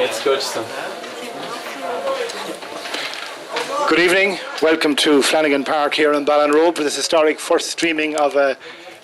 Let's go to them. Good evening. Welcome to Flanagan Park here in Ballinrobe for this historic first streaming of a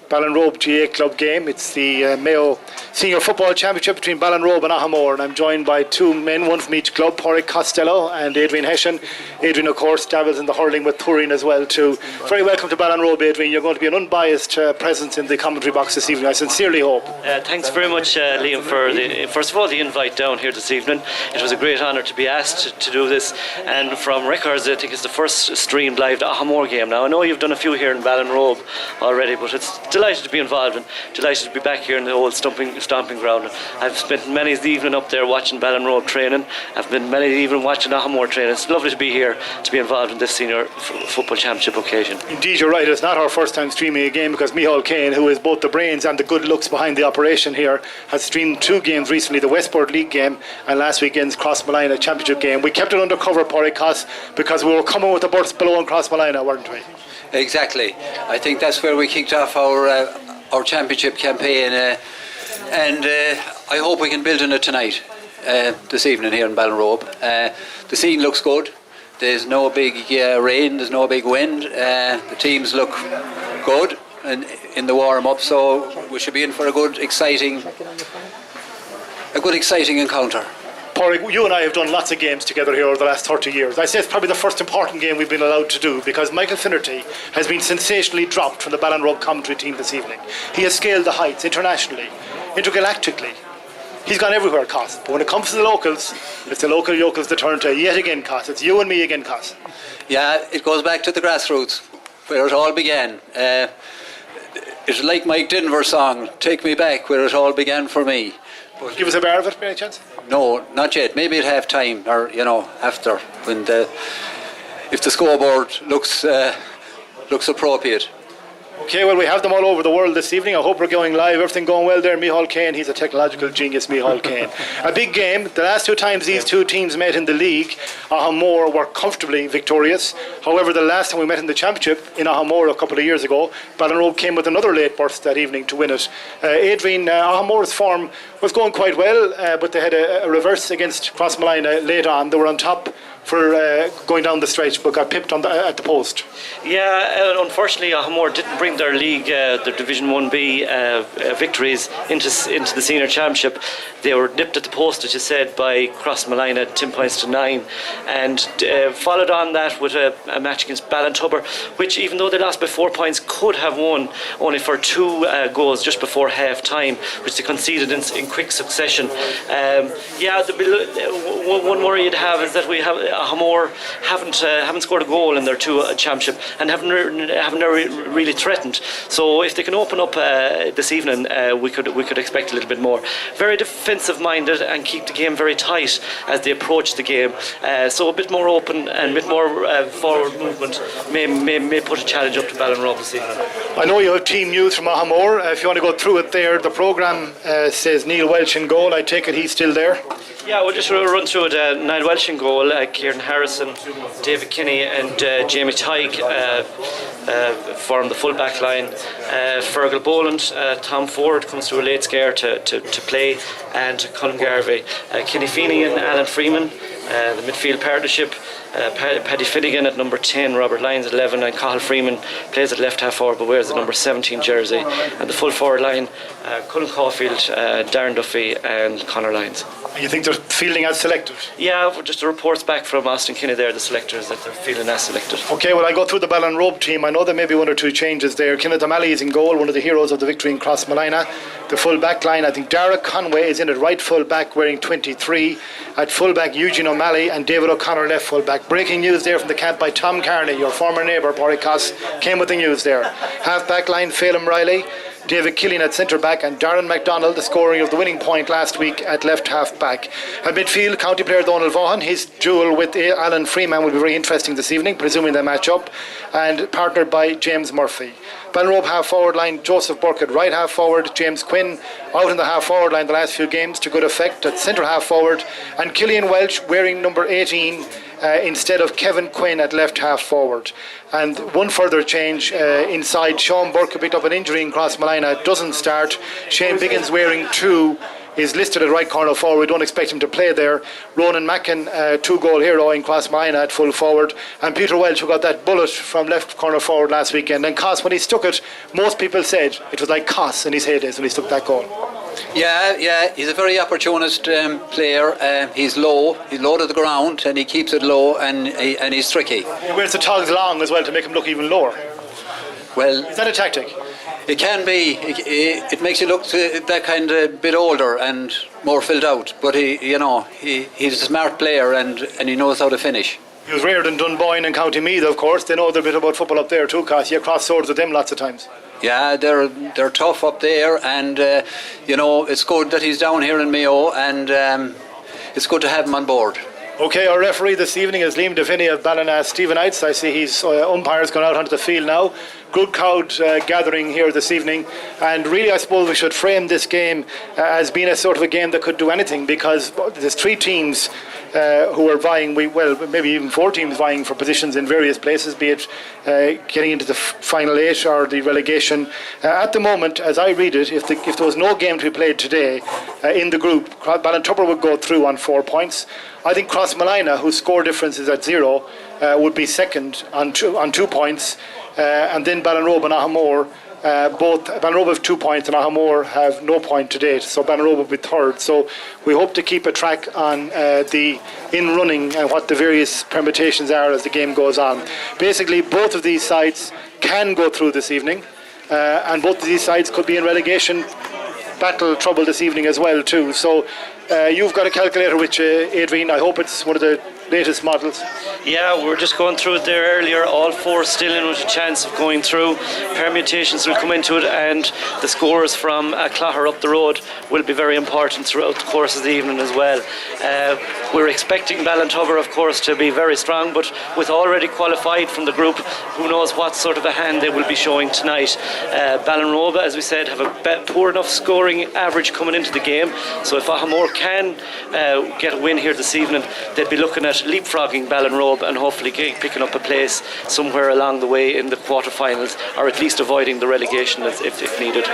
Ballinrobe GA Club game. It's the Mayo Senior Football Championship between Ballinrobe and Aghamore, and I'm joined by two men, one from each club, Pádraig Costello and Adrian Hession. Adrian, of course, dabbles in the hurling with Turin as well too. Very welcome to Ballinrobe, Adrian. You're going to be an unbiased presence in the commentary box this evening, I sincerely hope. Thanks very much, Liam, for first of all the invite down here this evening. It was a great honour to be asked to do this, and from records I think it's the first streamed live Aghamore game. Now I know you've done a few here in Ballinrobe already, but it's delighted to be involved and delighted to be back here in the old stomping ground. I've spent many of the evening up there watching Ballinrobe training. I've been many of the evening watching Aghamore training. It's lovely to be here to be involved in this senior football championship occasion. Indeed, you're right. It's not our first time streaming a game, because Micheál Kane, who is both the brains and the good looks behind the operation here, has streamed two games recently, the Westport League game and last weekend's Crossmolina Championship game. We kept it undercover, Pádraig Cos, because we were coming with the bursts below in Crossmolina, weren't we? Exactly. I think that's where we kicked off our championship campaign, and I hope we can build on it tonight, this evening here in Ballinrobe. The scene looks good. There's no big rain, there's no big wind. The teams look good and in the warm-up, so we should be in for a good, exciting encounter. Pádraig, you and I have done lots of games together here over the last 30 years. I say it's probably the first important game we've been allowed to do, because Michael Finnerty has been sensationally dropped from the Ballinrobe commentary team this evening. He has scaled the heights internationally, intergalactically. He's gone everywhere, Cos. But when it comes to the locals, it's the local yokels that turn to yet again, Cos. It's you and me again, Cos. Yeah, it goes back to the grassroots, where it all began. It's like Mike Denver's song, "Take Me Back, Where It All Began for Me." But give us a bar of it, by any chance? No, not yet. Maybe at half time, or after, when if the scoreboard looks appropriate. Okay, well, we have them all over the world this evening. I hope we're going live. Everything going well there. Micheál Kane, he's a technological genius, Micheál Kane. A big game. The last two times these two teams met in the league, Aghamore were comfortably victorious. However, the last time we met in the championship in Aghamore a couple of years ago, Ballinrobe came with another late burst that evening to win it. Adrian, Aghamore's form was going quite well, but they had a reverse against Crossmolina late on. They were on top for going down the stretch, but got pipped at the post. Yeah, unfortunately Aghamore didn't bring their league, their Division 1B victories into the senior championship. They were nipped at the post, as you said, by Crossmolina 10 points to 9, and followed on that with a match against Ballinrobe, which, even though they lost by 4 points, could have won only for two goals just before half time, which they conceded in quick succession. One worry you'd have is that we have Aghamore haven't scored a goal in their two championship, and haven't really threatened. So if they can open up this evening, we could expect a little bit more. Very defensive minded and keep the game very tight as they approach the game. So a bit more open and a bit more forward movement may put a challenge up to Ballinrobe this evening. I know you have team news from Aghamore. If you want to go through it there, the programme says Neil Welch in goal. I take it he's still there? Yeah, we'll just run through it. Niall Welch in goal, Kieran Harrison, David Kinney and Jamie Tighe form the full back line. Fergal Boland, Tom Ford comes through a late scare to play, and Colin Garvey. Kenny Feeney and Alan Freeman, the midfield partnership. Paddy Finnegan at number 10, Robert Lyons at 11, and Cathal Freeman plays at left half forward but wears the number 17 jersey. And the full forward line, Cullen Caulfield, Darren Duffy and Conor Lyons. You think they're fielding as selected? Yeah, just the reports back from Austin Kinney there, the selectors, that they're fielding as selected. Okay, well, I go through the Ballinrobe team. I know there may be one or two changes there. Kenneth O'Malley is in goal, one of the heroes of the victory in Crossmolina. The full back line, I think Derek Conway is in at right full back wearing 23. At full back, Eugene O'Malley and David O'Connor left full back. Breaking news there from the camp by Tom Carney, your former neighbour, Pádraig Cos, came with the news there. Half back line, Phelim Riley, David Killian at centre back, and Darren MacDonald, the scoring of the winning point last week, at left half back. At midfield, county player Donald Vaughan. His duel with Alan Freeman will be very interesting this evening, presuming they match up, and partnered by James Murphy. Ballinrobe half forward line, Joseph Burkett right half forward, James Quinn out in the half forward line the last few games to good effect at centre half forward, and Killian Welch wearing number 18 instead of Kevin Quinn at left half forward. And one further change inside, Sean Burke picked up an injury in Crossmolina, doesn't start. Shane Biggins wearing 2 is listed at right corner forward. We don't expect him to play there. Ronan Mackin, 2-goal hero in Crossmina at full forward, and Peter Welch, who got that bullet from left corner forward last weekend. And Cos, when he stuck it, most people said it was like Cos in his heydays when he stuck that goal. Yeah, he's a very opportunist player. He's low to the ground, and he keeps it low, and he's tricky. He wears the togs long as well to make him look even lower. Well, is that a tactic? It can be. It makes you look that kind of bit older and more filled out. But he's a smart player, and he knows how to finish. He was reared in Dunboyne and County Meath, of course. They know their bit about football up there too, Cos. You cross swords with them lots of times. Yeah, they're tough up there, and it's good that he's down here in Mayo, and it's good to have him on board. Okay, our referee this evening is Liam Deviney of Ballina Stephenites. I see his umpire's gone out onto the field now. Good crowd gathering here this evening, and really I suppose we should frame this game as being a sort of a game that could do anything, because there's 3 teams who are vying, maybe even 4 teams vying for positions in various places, be it getting into the final 8 or the relegation. At the moment, as I read it, if there was no game to be played today in the group, Ballintubber would go through on 4 points. I think Crossmolina, whose score difference is at 0, would be second on 2 points, and then Ballinrobe and Aghamore. Both Ballinrobe have 2 points and Aghamore have no point to date, so Ballinrobe will be third. So we hope to keep a track on the in-running and what the various permutations are as the game goes on. Basically, both of these sides can go through this evening, and both of these sides could be in relegation battle trouble this evening as well too. So you've got a calculator with you, Adrian. I hope it's one of the latest models. Yeah, we were just going through it there earlier. All 4 still in with a chance of going through. Permutations will come into it, and the scores from Clogher up the road will be very important throughout the course of the evening as well. We're expecting Ballintubber, of course, to be very strong, but with already qualified from the group, who knows what sort of a hand they will be showing tonight. Ballinrobe, as we said, have a poor enough scoring average coming into the game, so if Aghamore can get a win here this evening, they'd be looking at leapfrogging Ballinrobe and hopefully picking up a place somewhere along the way in the quarterfinals, or at least avoiding the relegation if needed.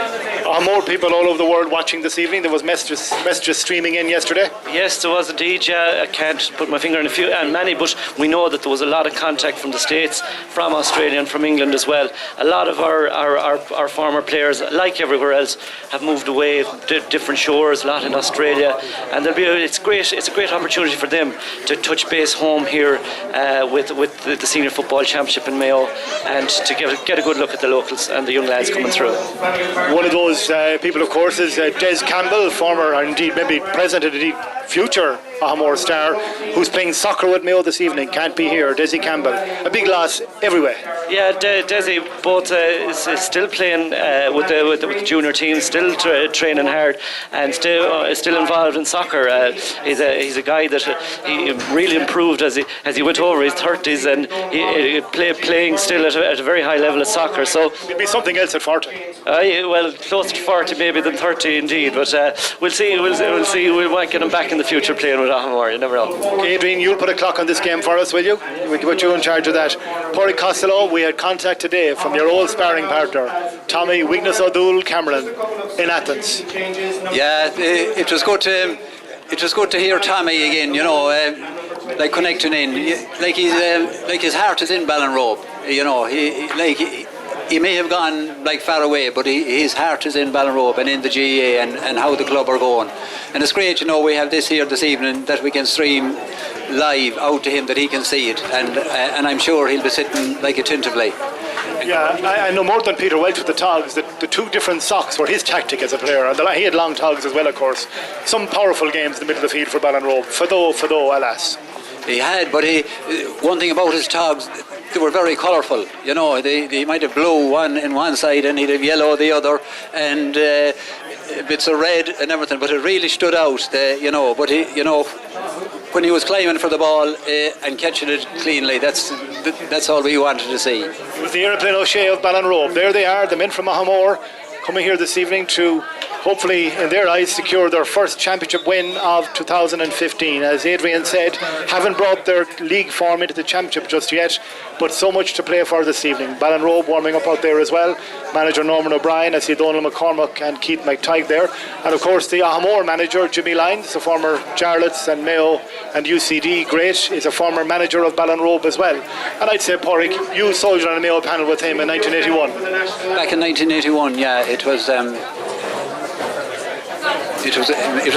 Are more people all over the world watching this evening? There was messages streaming in yesterday. Yes, there was indeed. Yeah, I can't put my finger on a few and many, but we know that there was a lot of contact from the States, from Australia and from England as well. A lot of our former players, like everywhere else, have moved away to different shores, a lot in Australia, and it's a great opportunity for them to touch base home here with the Senior Football Championship in Mayo, and to get a good look at the locals and the young lads coming through. One of those people, of course, is Des Campbell, former, or indeed maybe present and indeed future Aghamore star, who's playing soccer with Mayo this evening. Can't be here. Desi Campbell, a big loss everywhere. Yeah, Desi both is still playing with the junior team, still training hard, and still involved in soccer. He's a guy that he really improved as he went over his 30s, and he playing still at a very high level of soccer. So it'd be something else at 40. Well, closer to 40 maybe than 30 indeed, but we'll see. We might get him back in the future playing with Aghamore. You never know. Okay, Adrian, you'll put a clock on this game for us, will you? We'll put you in charge of that. Porrick Costello, we had contact today from your old sparring partner, Tommy Wignas O'Doul Cameron, in Athens. Yeah, it was good to hear Tommy again. Like connecting in, like his heart is in Ballinrobe. He may have gone far away, but his heart is in Ballinrobe and in the GA and how the club are going. And it's great, we have this here this evening that we can stream live out to him, that he can see it, and I'm sure he'll be sitting like attentively. Yeah, I know more than Peter Welch with the togs, that the 2 different socks were his tactic as a player, and he had long togs as well, of course. Some powerful games in the middle of the field for Ballinrobe. Fado, alas. He had, but one thing about his togs, they were very colourful. They might have blue one in one side and he'd have yellow the other, and bits of red and everything. But it really stood out. But when he was climbing for the ball and catching it cleanly, that's all we wanted to see. It was the Aeroplane O'Shea of Ballinrobe. There they are, the men from Aghamore, coming here this evening to hopefully, in their eyes, secure their first championship win of 2015. As Adrian said, haven't brought their league form into the championship just yet, but so much to play for this evening. Ballinrobe warming up out there as well. Manager Norman O'Brien, I see Donald McCormack and Keith McTighe there. And of course the Aghamore manager, Jimmy Lyons, the former Jarlath's and Mayo and UCD great, is a former manager of Ballinrobe as well. And I'd say, Porrick, you soldiered on a Mayo panel with him in 1981. Back in 1981, yeah, it was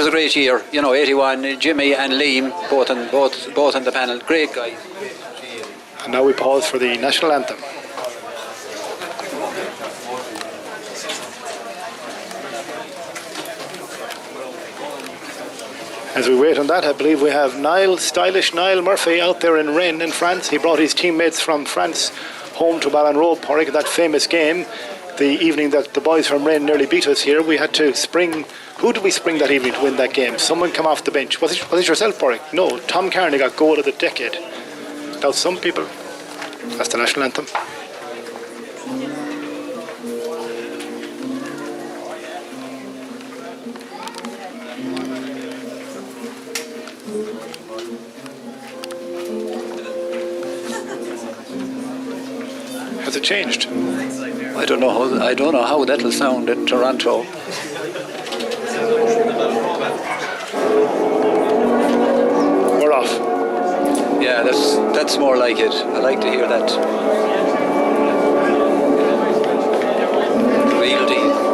a great year. 81. Jimmy and Liam both on the panel. Great guys. And now we pause for the national anthem. As we wait on that, I believe we have stylish Niall Murphy out there in Rennes in France. He brought his teammates from France home to Ballinrobe, Porrick, that famous game. The evening that the boys from Rennes nearly beat us here, we had to spring. Who did we spring that evening to win that game? Someone come off the bench. Was it yourself, Porrick? No, Tom Carney got goal of the decade. Now some people, that's the national anthem. Has it changed? I don't know how that'll sound in Toronto. We're off. Yeah, that's more like it. I like to hear that. Real deal.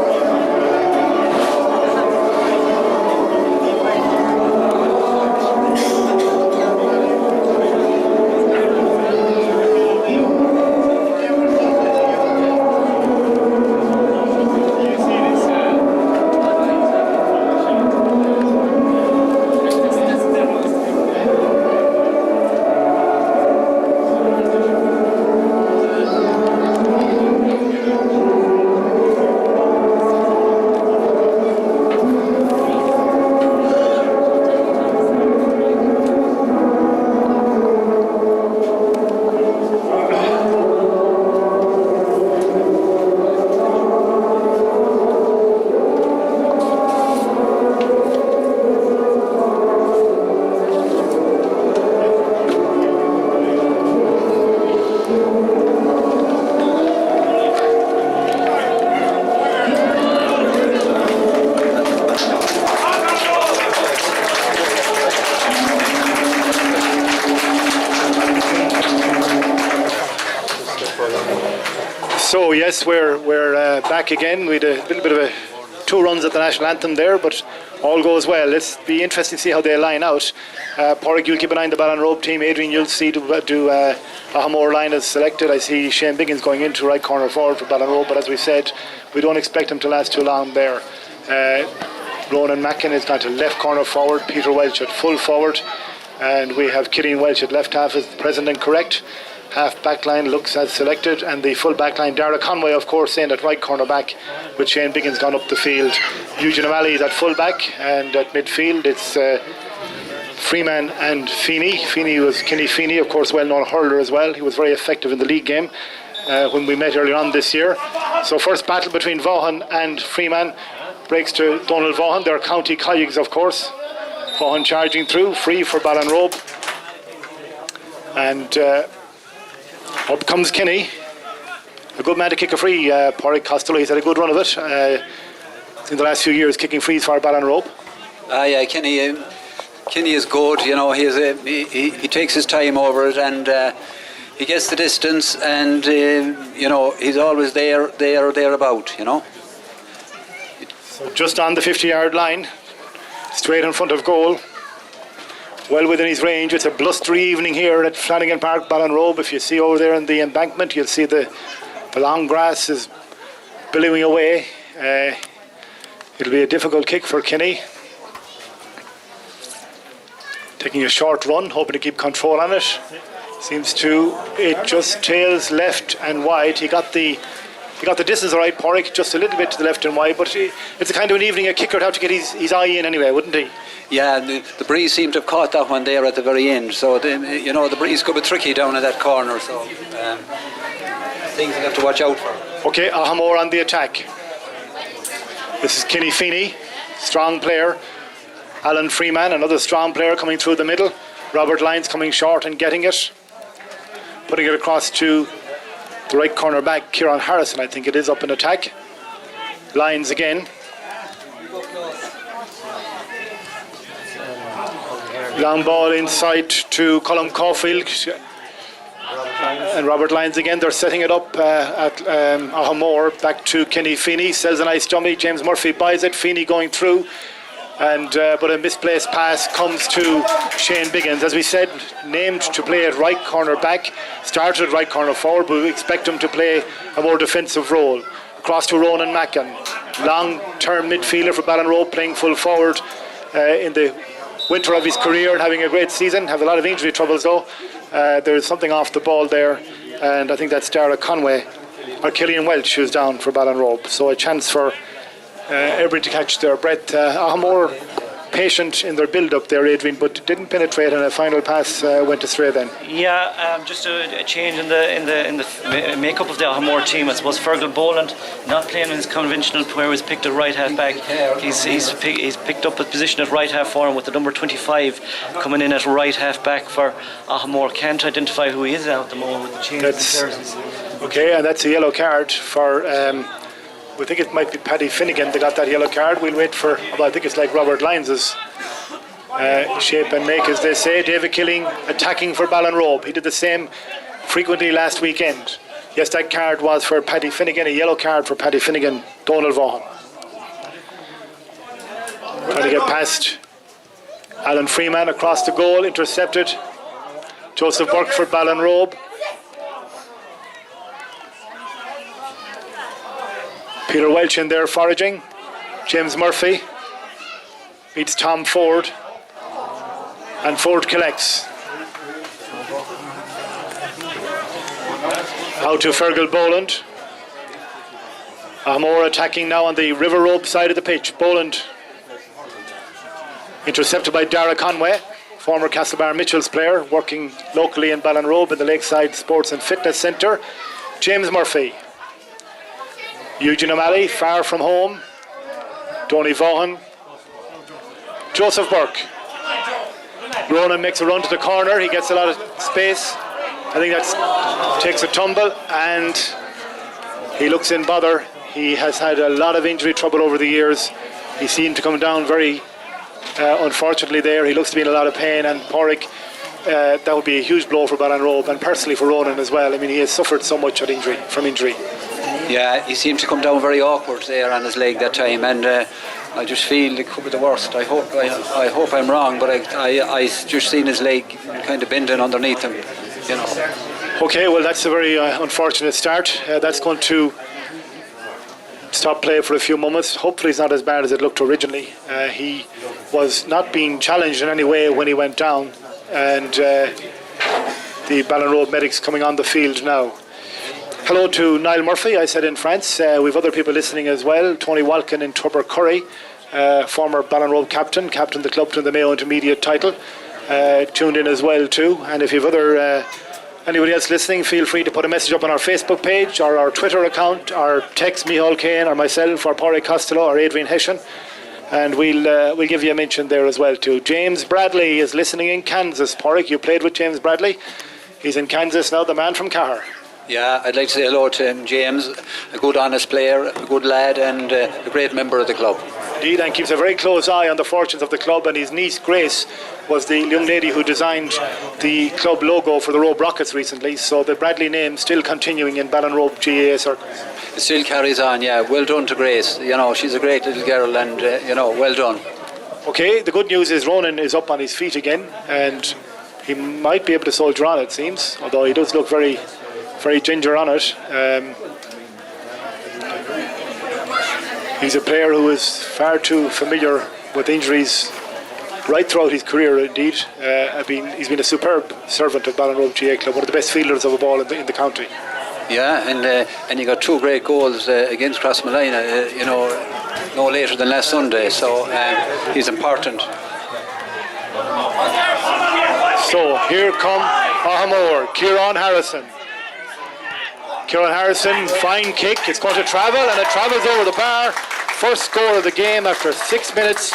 So yes, we're back again. We had a little bit of two runs at the national anthem there, but all goes well. It's be interesting to see how they line out. Porrick, you'll keep an eye on the Ballinrobe team. Adrian, you'll see do Aghamore line is selected. I see Shane Biggins going into right corner forward for Ballinrobe, but as we said, we don't expect him to last too long there. Ronan Mackin has gone to left corner forward, Peter Welch at full forward, and we have Killian Welch at left half, is present and correct. Half back line looks as selected, and the full back line, Dara Conway of course in at right corner back, with Shane Biggins gone up the field. Eugene O'Malley is at full back, and at midfield it's Freeman and Feeney. Kenny Feeney, of course, well known hurler as well. He was very effective in the league game when we met earlier on this year. So first battle between Vaughan and Freeman breaks to Donald Vaughan. They're county colleagues, of course. Vaughan charging through, free for Ballinrobe, and up comes Kenny, a good man to kick a free. Porrick Costello, he's had a good run of it in the last few years, kicking frees for Ballinrobe. Yeah, Kenny is good. He takes his time over it, and he gets the distance, and he's always there or thereabout. So just on the 50-yard line, straight in front of goal. Well within his range. It's a blustery evening here at Flanagan Park, Ballinrobe. If you see over there in the embankment, you'll see the long grass is billowing away. It'll be a difficult kick for Kenny. Taking a short run, hoping to keep control on it. It just tails left and wide. He got the distance all right, Porrick, just a little bit to the left and wide, but it's a kind of an evening a kicker would have to get his eye in anyway, wouldn't he? Yeah, the breeze seemed to have caught that one there at the very end. So the breeze could be tricky down in that corner. So things you have to watch out for. Okay, Aghamore on the attack. This is Kenny Feeney, strong player. Alan Freeman, another strong player, coming through the middle. Robert Lyons coming short and getting it. Putting it across to the right corner back, Kieran Harrison, I think it is, up in attack. Lyons again. Long ball inside to Colm Caulfield. And Robert Lyons again. They're setting it up at Aghamore. Back to Kenny Feeney. Sells a nice dummy. James Murphy buys it. Feeney going through. And but a misplaced pass comes to Shane Biggins. As we said, named to play at right corner back. Started at right corner forward, but we expect him to play a more defensive role. Across to Ronan Mackin. Long-term midfielder for Ballinrobe, playing full forward in the winter of his career and having a great season. Have a lot of injury troubles though. There's something off the ball there, and I think that's Dara Conway or Killian Welch who's down for Ballinrobe. So a chance for everybody to catch their breath. Aghamore patient in their build-up there, Adrian, but didn't penetrate, and a final pass went astray then. Yeah, just a change in the makeup of the Aghamore team. I suppose Fergal Boland not playing in his conventional where he was picked at right half back. He's picked up a position at right half for him with the number 25 coming in at right half back for Aghamore. Can't identify who he is now at the moment with the change in jerseys. Okay, and that's a yellow card for we think it might be Paddy Finnegan. They got that yellow card. We'll wait for, well, I think it's like Robert Lyons' shape and make, as they say. David Killing attacking for Ballinrobe. He did the same frequently last weekend. Yes, that card was for Paddy Finnegan, a yellow card for Paddy Finnegan. Donald Vaughan trying to get past Alan Freeman across the goal, intercepted. Joseph Burke for Ballinrobe. Peter Welch in there foraging. James Murphy meets Tom Ford, and Ford collects. Out to Fergal Boland. Aghamore attacking now on the River Robe side of the pitch. Boland intercepted by Dara Conway, former Castlebar Mitchells player, working locally in Ballinrobe in the Lakeside Sports and Fitness Centre. James Murphy. Eugene O'Malley, far from home. Donny Vaughan. Joseph Burke. Ronan makes a run to the corner. He gets a lot of space. I think that takes a tumble, and he looks in bother. He has had a lot of injury trouble over the years. He seemed to come down very unfortunately there. He looks to be in a lot of pain, and Porrick, that would be a huge blow for Ballinrobe and personally for Ronan as well. I mean, he has suffered so much from injury. Yeah, he seemed to come down very awkward there on his leg that time, and I just feel it could be the worst. I hope I'm wrong, but I just seen his leg kind of bending underneath him, you know. Okay, well, that's a very unfortunate start. That's going to stop play for a few moments. Hopefully it's not as bad as it looked originally. He was not being challenged in any way when he went down, and the Ballinrobe medics coming on the field now. Hello to Niall Murphy, I said in France. We've other people listening as well. Tony Walkin in Tubber-Curry, former Ballinrobe captain the club to the Mayo Intermediate title, tuned in as well too. And if you've anybody else listening, feel free to put a message up on our Facebook page or our Twitter account, or text Micheál Kane or myself or Porrick Costello or Adrian Hession, and we'll give you a mention there as well too. James Bradley is listening in Kansas. Porrick, you played with James Bradley. He's in Kansas now, the man from Cahir. Yeah, I'd like to say hello to him, James, a good honest player, a good lad, and a great member of the club. Indeed, and keeps a very close eye on the fortunes of the club, and his niece Grace was the young lady who designed the club logo for the Robe Rockets recently, so the Bradley name still continuing in Ballinrobe GAA circles. It still carries on, yeah. Well done to Grace. You know, she's a great little girl, and well done. Okay, the good news is Ronan is up on his feet again, and he might be able to soldier on, it seems, although he does look very ginger on it. He's a player who is far too familiar with injuries right throughout his career, indeed. He's been a superb servant of Ballinrobe GAA Club, one of the best fielders of a ball in the county. Yeah, and he got two great goals against Crossmolina, no later than last Sunday, so he's important. So here come Aghamore, Kieran Harrison. Kieran Harrison, fine kick, it's going to travel, and it travels over the bar. first score of the game after 6 minutes.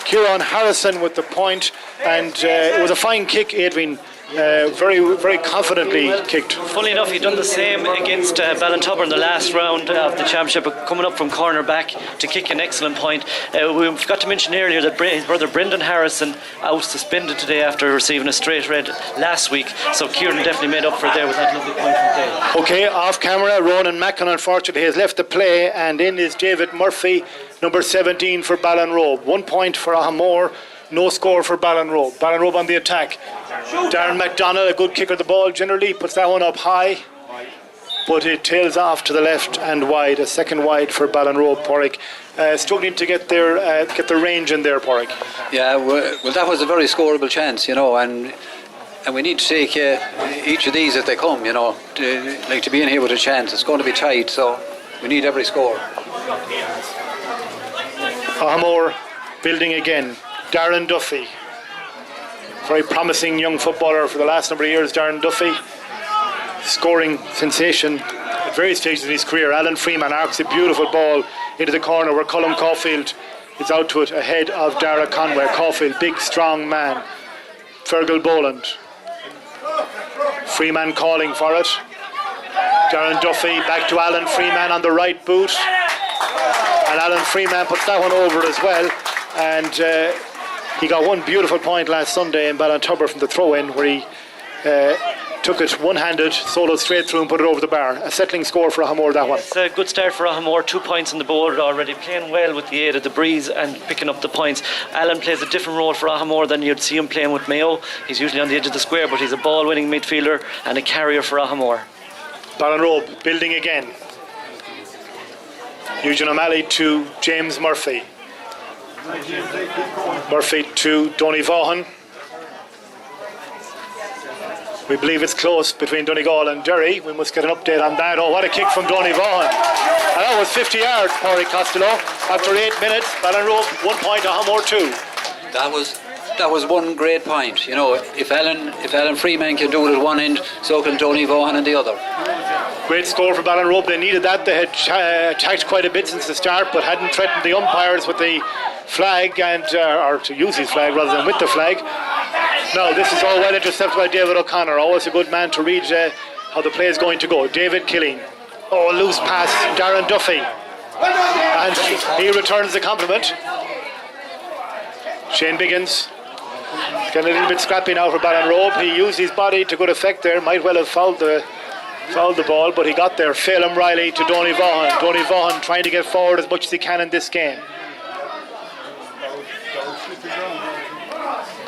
Kieran Harrison with the point, and it was a fine kick, Adrian. Very, very confidently kicked. Funny enough, he done the same against Ballinrobe in the last round of the championship, coming up from corner back to kick an excellent point. We forgot to mention earlier that his brother Brendan Harrison out suspended today after receiving a straight red last week, so Kieran definitely made up for it there with that lovely point from Dale. Okay, off camera, Ronan Mackin unfortunately has left the play, and in is David Murphy, number 17 for Ballinrobe. 1 point for Aghamore. No score for Ballinrobe. Ballinrobe on the attack. Darren McDonald, a good kicker of the ball generally, puts that one up high, but it tails off to the left and wide. A second wide for Ballinrobe. Porrick struggling to get the range in there, Porrick. Yeah, well, that was a very scoreable chance, and we need to take each of these as they come, to be in here with a chance. It's going to be tight, so we need every score. Aghamore building again. Darren Duffy, very promising young footballer for the last number of years. Darren Duffy, scoring sensation at various stages in his career. Alan Freeman arcs a beautiful ball into the corner where Colm Caulfield is out to it ahead of Dara Conway. Caulfield, big strong man. Fergal Boland, Freeman calling for it. Darren Duffy back to Alan Freeman on the right boot, and Alan Freeman puts that one over as well. And he got one beautiful point last Sunday in Ballinrobe from the throw-in, where he took it one-handed, soloed straight through and put it over the bar. A settling score for Aghamore, that one. It's a good start for Aghamore. 2 points on the board already, playing well with the aid of the breeze and picking up the points. Alan plays a different role for Aghamore than you'd see him playing with Mayo. He's usually on the edge of the square, but he's a ball-winning midfielder and a carrier for Aghamore. Ballinrobe building again. Eugene O'Malley to James Murphy. Murphy to Donny Vaughan. We believe it's close between Donegal and Derry. We must get an update on that. Oh, what a kick from Donny Vaughan. And that was 50 yards, Porrick Costello. After 8 minutes, Ballinrobe 1 point, Aghamore 2. That was one great point. If Alan Freeman can do it at one end, so can Donny Vaughan on the other. Great score for Ballinrobe. They needed that. They had attacked quite a bit since the start, but hadn't threatened the umpires with the flag, and or to use his flag rather than with the flag. Now this is all well intercepted by David O'Connor. Always a good man to read how the play is going to go. David Killeen. Oh, loose pass. Darren Duffy. And he returns the compliment. Shane Biggins getting a little bit scrappy now for Ballinrobe. He used his body to good effect there. Might well have fouled the ball, but he got there. Phelim Riley to Donny Vaughan. Donny Vaughan trying to get forward as much as he can in this game.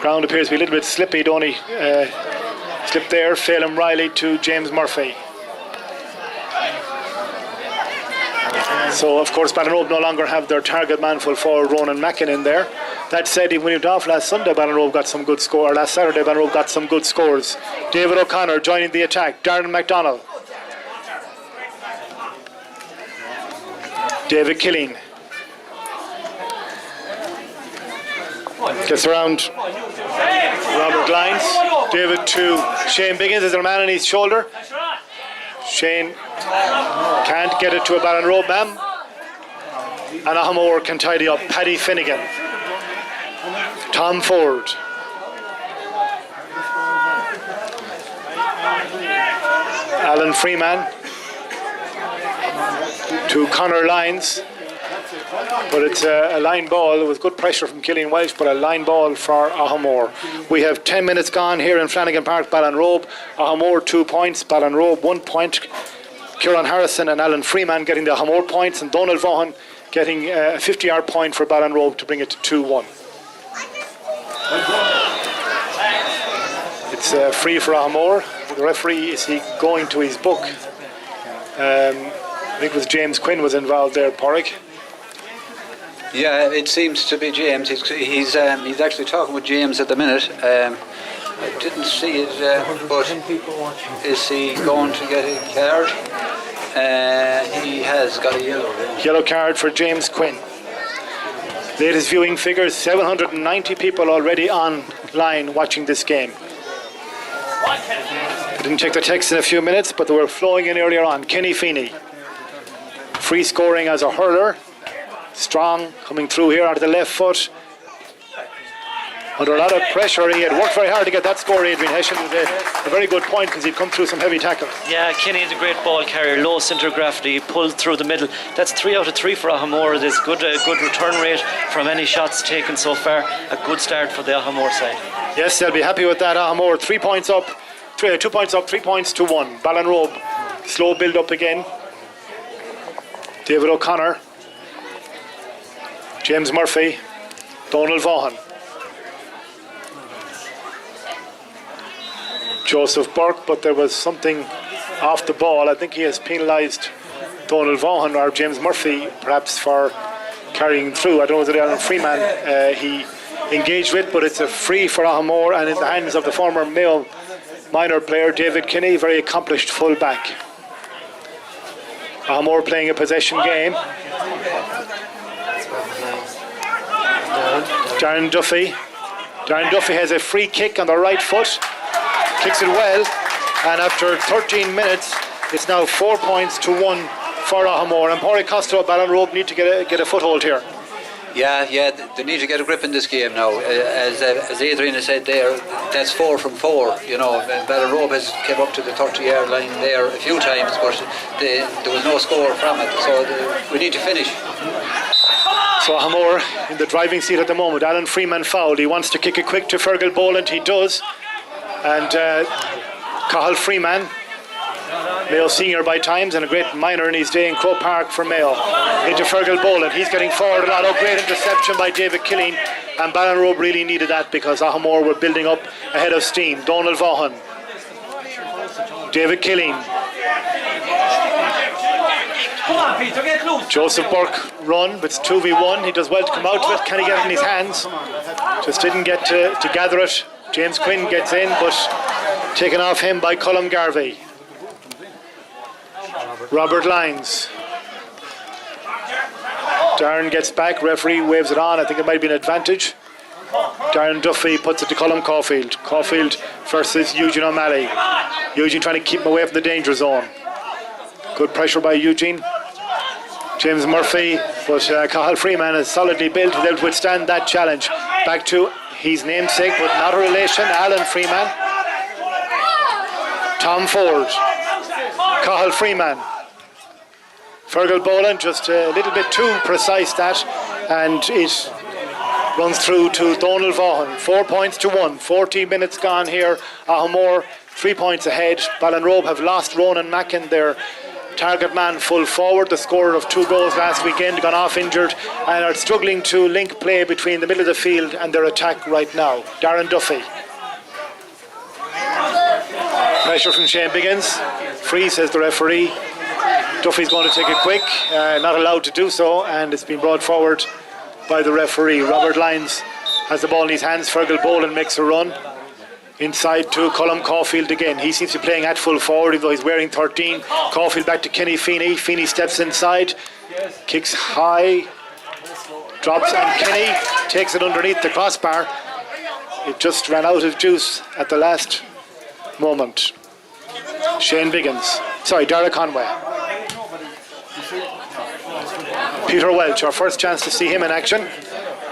Ground appears to be a little bit slippy. Donny slipped there. Phelim Riley to James Murphy. So of course Ballinrobe no longer have their target man full forward Ronan Mackin in there. That said, when he went off last Sunday, Ballinrobe got some good score. Last Saturday, Ballinrobe got some good scores. David O'Connor joining the attack. Darren McDonald. David Killeen. Gets around Robert Lyons. David to Shane Biggins. Is there a man on his shoulder? Shane can't get it to a Ballinrobe man. And Aghamore can tidy up. Paddy Finnegan. Tom Ford. Alan Freeman to Conor Lyons, but it's a line ball with good pressure from Killian Welsh, but a line ball for Aghamore. We have 10 minutes gone here in Flanagan Park. Ballinrobe, Aghamore 2 points, Ballinrobe 1 point. Kieran Harrison and Alan Freeman getting the Aghamore points, and Donald Vaughan getting a 50-yard point for Ballinrobe to bring it to 2-1. It's free for Aghamore. The referee, is he going to his book? I think it was James Quinn was involved there, Porrick. Yeah, it seems to be James. He's actually talking with James at the minute. I didn't see it, but is he going to get a card? He has got a yellow card for James Quinn. Latest viewing figures, 790 people already online watching this game. I didn't check the text in a few minutes, but they were flowing in earlier on. Kenny Feeney, free scoring as a hurler, Strong coming through here onto the left foot. Under a lot of pressure, he had worked very hard to get that score. Adrian Hession with a very good point because he'd come through some heavy tackles. Yeah, Kenny is a great ball carrier, low centre of gravity, pulled through the middle. That's 3 out of 3 for Aghamore. There's good return rate from any shots taken so far. A good start for the Aghamore side. Yes, they'll be happy with that. Aghamore 3 points up, 2 points up, 3 points to 1. Ballinrobe, slow build up again. David O'Connor, James Murphy, Donald Vaughan, Joseph Burke, but there was something off the ball. I think he has penalised Donald Vaughan or James Murphy perhaps for carrying through. I don't know whether Alan Freeman he engaged with, but it's a free for Aghamore and in the hands of the former Mayo minor player David Kinney, very accomplished full back. Aghamore playing a possession game. Darren Duffy has a free kick on the right foot, kicks it well, and after 13 minutes it's now 4 points to 1 for Aghamore, and Pádraig Costello, Ballinrobe need to get a foothold here. Yeah, they need to get a grip in this game now. As Adrian has said there, that's 4 from 4. You know, Ballinrobe has came up to the 30-yard line there a few times, but there was no score from it, so we need to finish. So Aghamore in the driving seat at the moment. Alan Freeman fouled. He wants to kick it quick to Fergal Boland. He does. And Cathal Freeman, Mayo senior by times and a great minor in his day in Croke Park for Mayo, into Fergal Boland. He's getting forward a lot. Oh, great interception by David Killeen, and Ballinrobe really needed that because Aghamore were building up ahead of steam. Donald Vaughan, David Killeen, Joseph Burke run, but it's 2v1. He does well to come out of it. Can he get it in his hands? Just didn't get to gather it. James Quinn gets in, but taken off him by Colm Garvey. Robert Lyons. Darren gets back, referee waves it on. I think it might be an advantage. Darren Duffy puts it to Colm Caulfield. Caulfield versus Eugene O'Malley. Eugene trying to keep him away from the danger zone. Good pressure by Eugene. James Murphy, but Cathal Freeman is solidly built to be able to withstand that challenge. Back to his namesake, but not a relation, Alan Freeman. Tom Ford. Cathal Freeman. Fergal Boland just a little bit too precise that, and it runs through to Donald Vaughan. 4 points to 1. 14 minutes gone here. Aghamore 3 points ahead. Ballinrobe have lost Ronan Mackin, their target man full forward, the scorer of 2 goals last weekend, gone off injured, and are struggling to link play between the middle of the field and their attack right now. Darren Duffy. Pressure from Shane Biggins. Free, says the referee. Duffy's going to take it quick, not allowed to do so, and it's been brought forward by the referee. Robert Lyons has the ball in his hands. Fergal Boland makes a run inside to Colm Caulfield again. He seems to be playing at full forward, even though he's wearing 13. Caulfield back to Kenny Feeney. Feeney steps inside, kicks high, drops, and Kenny takes it underneath the crossbar. It just ran out of juice at the last moment. Shane Biggins. Sorry, Dara Conway. Peter Welch, our first chance to see him in action.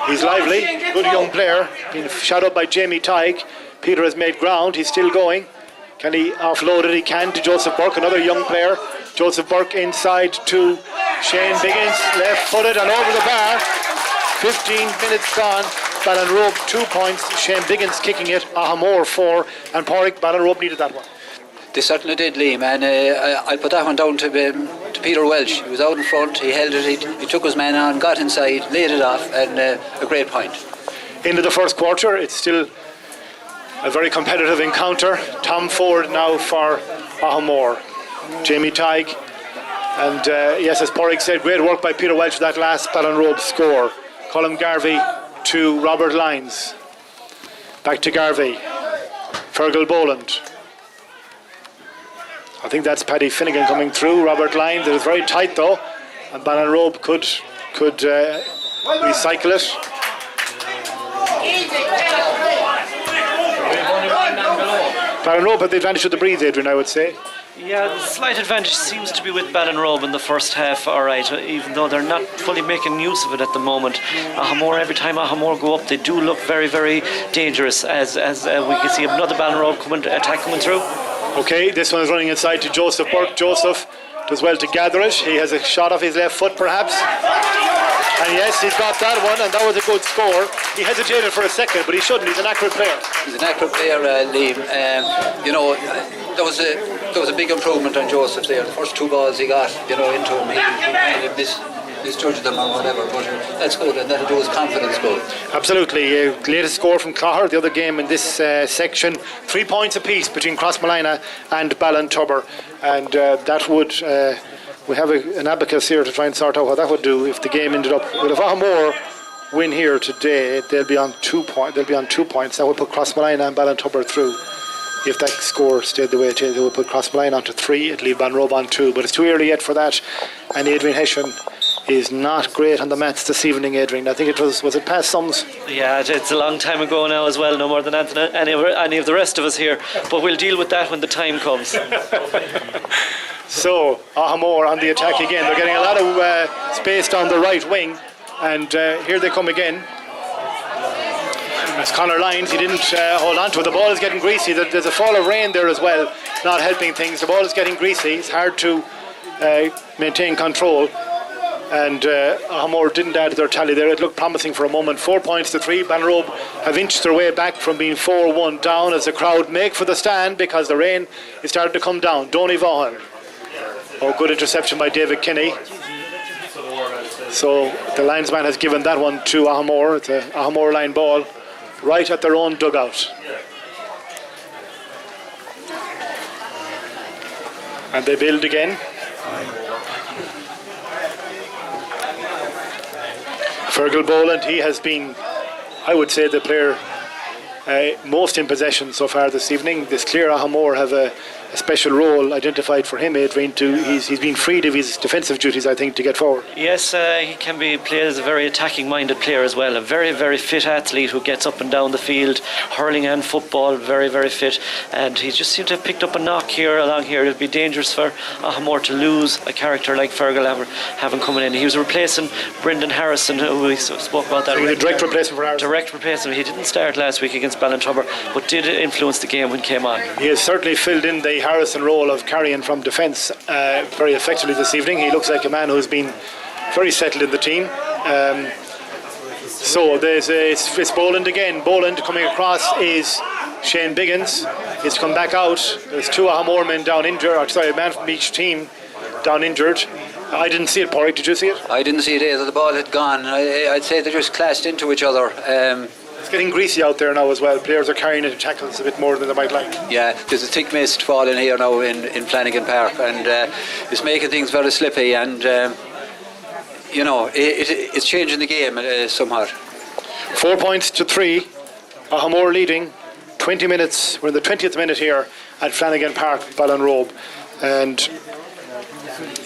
He's lively, good young player, being shadowed by Jamie Tighe. Peter has made ground, he's still going. Can he offload it? He can to Joseph Burke, another young player. Joseph Burke inside to Shane Biggins, left footed and over the bar. 15 minutes gone. Ballinrobe 2 points, Shane Biggins kicking it, Aghamore 4, and Ballinrobe needed that one. They certainly did, Liam, and I put that one down to Peter Welch. He was out in front, he held it, he took his man on, got inside, laid it off, and a great point. Into the first quarter, it's still a very competitive encounter. Tom Ford now for Aghamore. Jamie Tighe, and yes, as Pádraig said, great work by Peter Welch for that last Ballinrobe score. Colm Garvey to Robert Lyons. Back to Garvey. Fergal Boland. I think that's Paddy Finnegan coming through. Robert Lyons. It was very tight though, and Ballinrobe could recycle it. Ballinrobe had the advantage of the breeze, Adrian, I would say. Yeah, the slight advantage seems to be with Ballinrobe in the first half, alright, even though they're not fully making use of it at the moment. Aghamore, every time Aghamore go up, they do look very, very dangerous, as we can see another Ballinrobe attack coming through. Okay, this one is running inside to Joseph Burke. Joseph does well to gather it. He has a shot off his left foot, perhaps. And yes, he's got that one, and that was a good score. He hesitated for a second, but he shouldn't. He's an accurate player. He's an accurate player, Liam. There was a big improvement on Joseph there. The first two balls he got, into him, he kind of misjudged them or whatever. But that's good, and that'll do his confidence good. Absolutely. Latest score from Clogher, the other game in this section. 3 points apiece between Crossmolina and Ballinrobe, and that would. We have an abacus here to try and sort out what that would do if the game ended up. Well, if Aghamore win here today, they'll be on 2 points. That would put Crossmolina and Ballinrobe through. If that score stayed the way it is, it would put Crossmolina onto 3. It'd leave Ballinrobe on 2. But it's too early yet for that. And Adrian Hessian is not great on the mats this evening, Adrian. I think it was it past sums? Yeah, it's a long time ago now as well, no more than any of the rest of us here. But we'll deal with that when the time comes. So, Aghamore on the attack again. They're getting a lot of space down the right wing. And here they come again. That's Conor Lyons. He didn't hold on to it. The ball is getting greasy. There's a fall of rain there as well, not helping things. The ball is getting greasy. It's hard to maintain control. And Aghamore didn't add to their tally there. It looked promising for a moment. 4 points to 3. Ballinrobe have inched their way back from being 4-1 down as the crowd make for the stand because the rain is starting to come down. Donny Vaughan. Oh, good interception by David Kinney. So the linesman has given that one to Aghamore. It's a Aghamore line ball right at their own dugout. And they build again. Fergal Boland, he has been, I would say, the player most in possession so far this evening. This clear Aghamore have a special role identified for him, Adrian. He's been freed of his defensive duties, I think, to get forward. Yes, he can be played as a very attacking-minded player as well. A very, very fit athlete who gets up and down the field, hurling and football, very, very fit. And he just seemed to have picked up a knock along here. It would be dangerous for Aghamore to lose a character like Fergal having coming in. He was replacing Brendan Harrison, who we spoke about that. So a direct replacement for Harrison. Direct replacement. He didn't start last week against Ballinrobe, but did influence the game when he came on. He has certainly filled in the Harrison role of carrying from defence very effectively this evening. He looks like a man who's been very settled in the team. So it's Boland again. Boland coming across is Shane Biggins. He's come back out. There's two Aghamore men down injured. A man from each team down injured. I didn't see it, Porrick. Did you see it? I didn't see it either. The ball had gone. I'd say they just clashed into each other. It's getting greasy out there now as well. Players are carrying into tackles a bit more than they might like. Yeah, there's a thick mist falling here now in Flanagan Park, and it's making things very slippy, and it's changing the game somewhat. 4 points to 3. Aghamore leading. 20 minutes. We're in the 20th minute here at Flanagan Park, Ballinrobe, and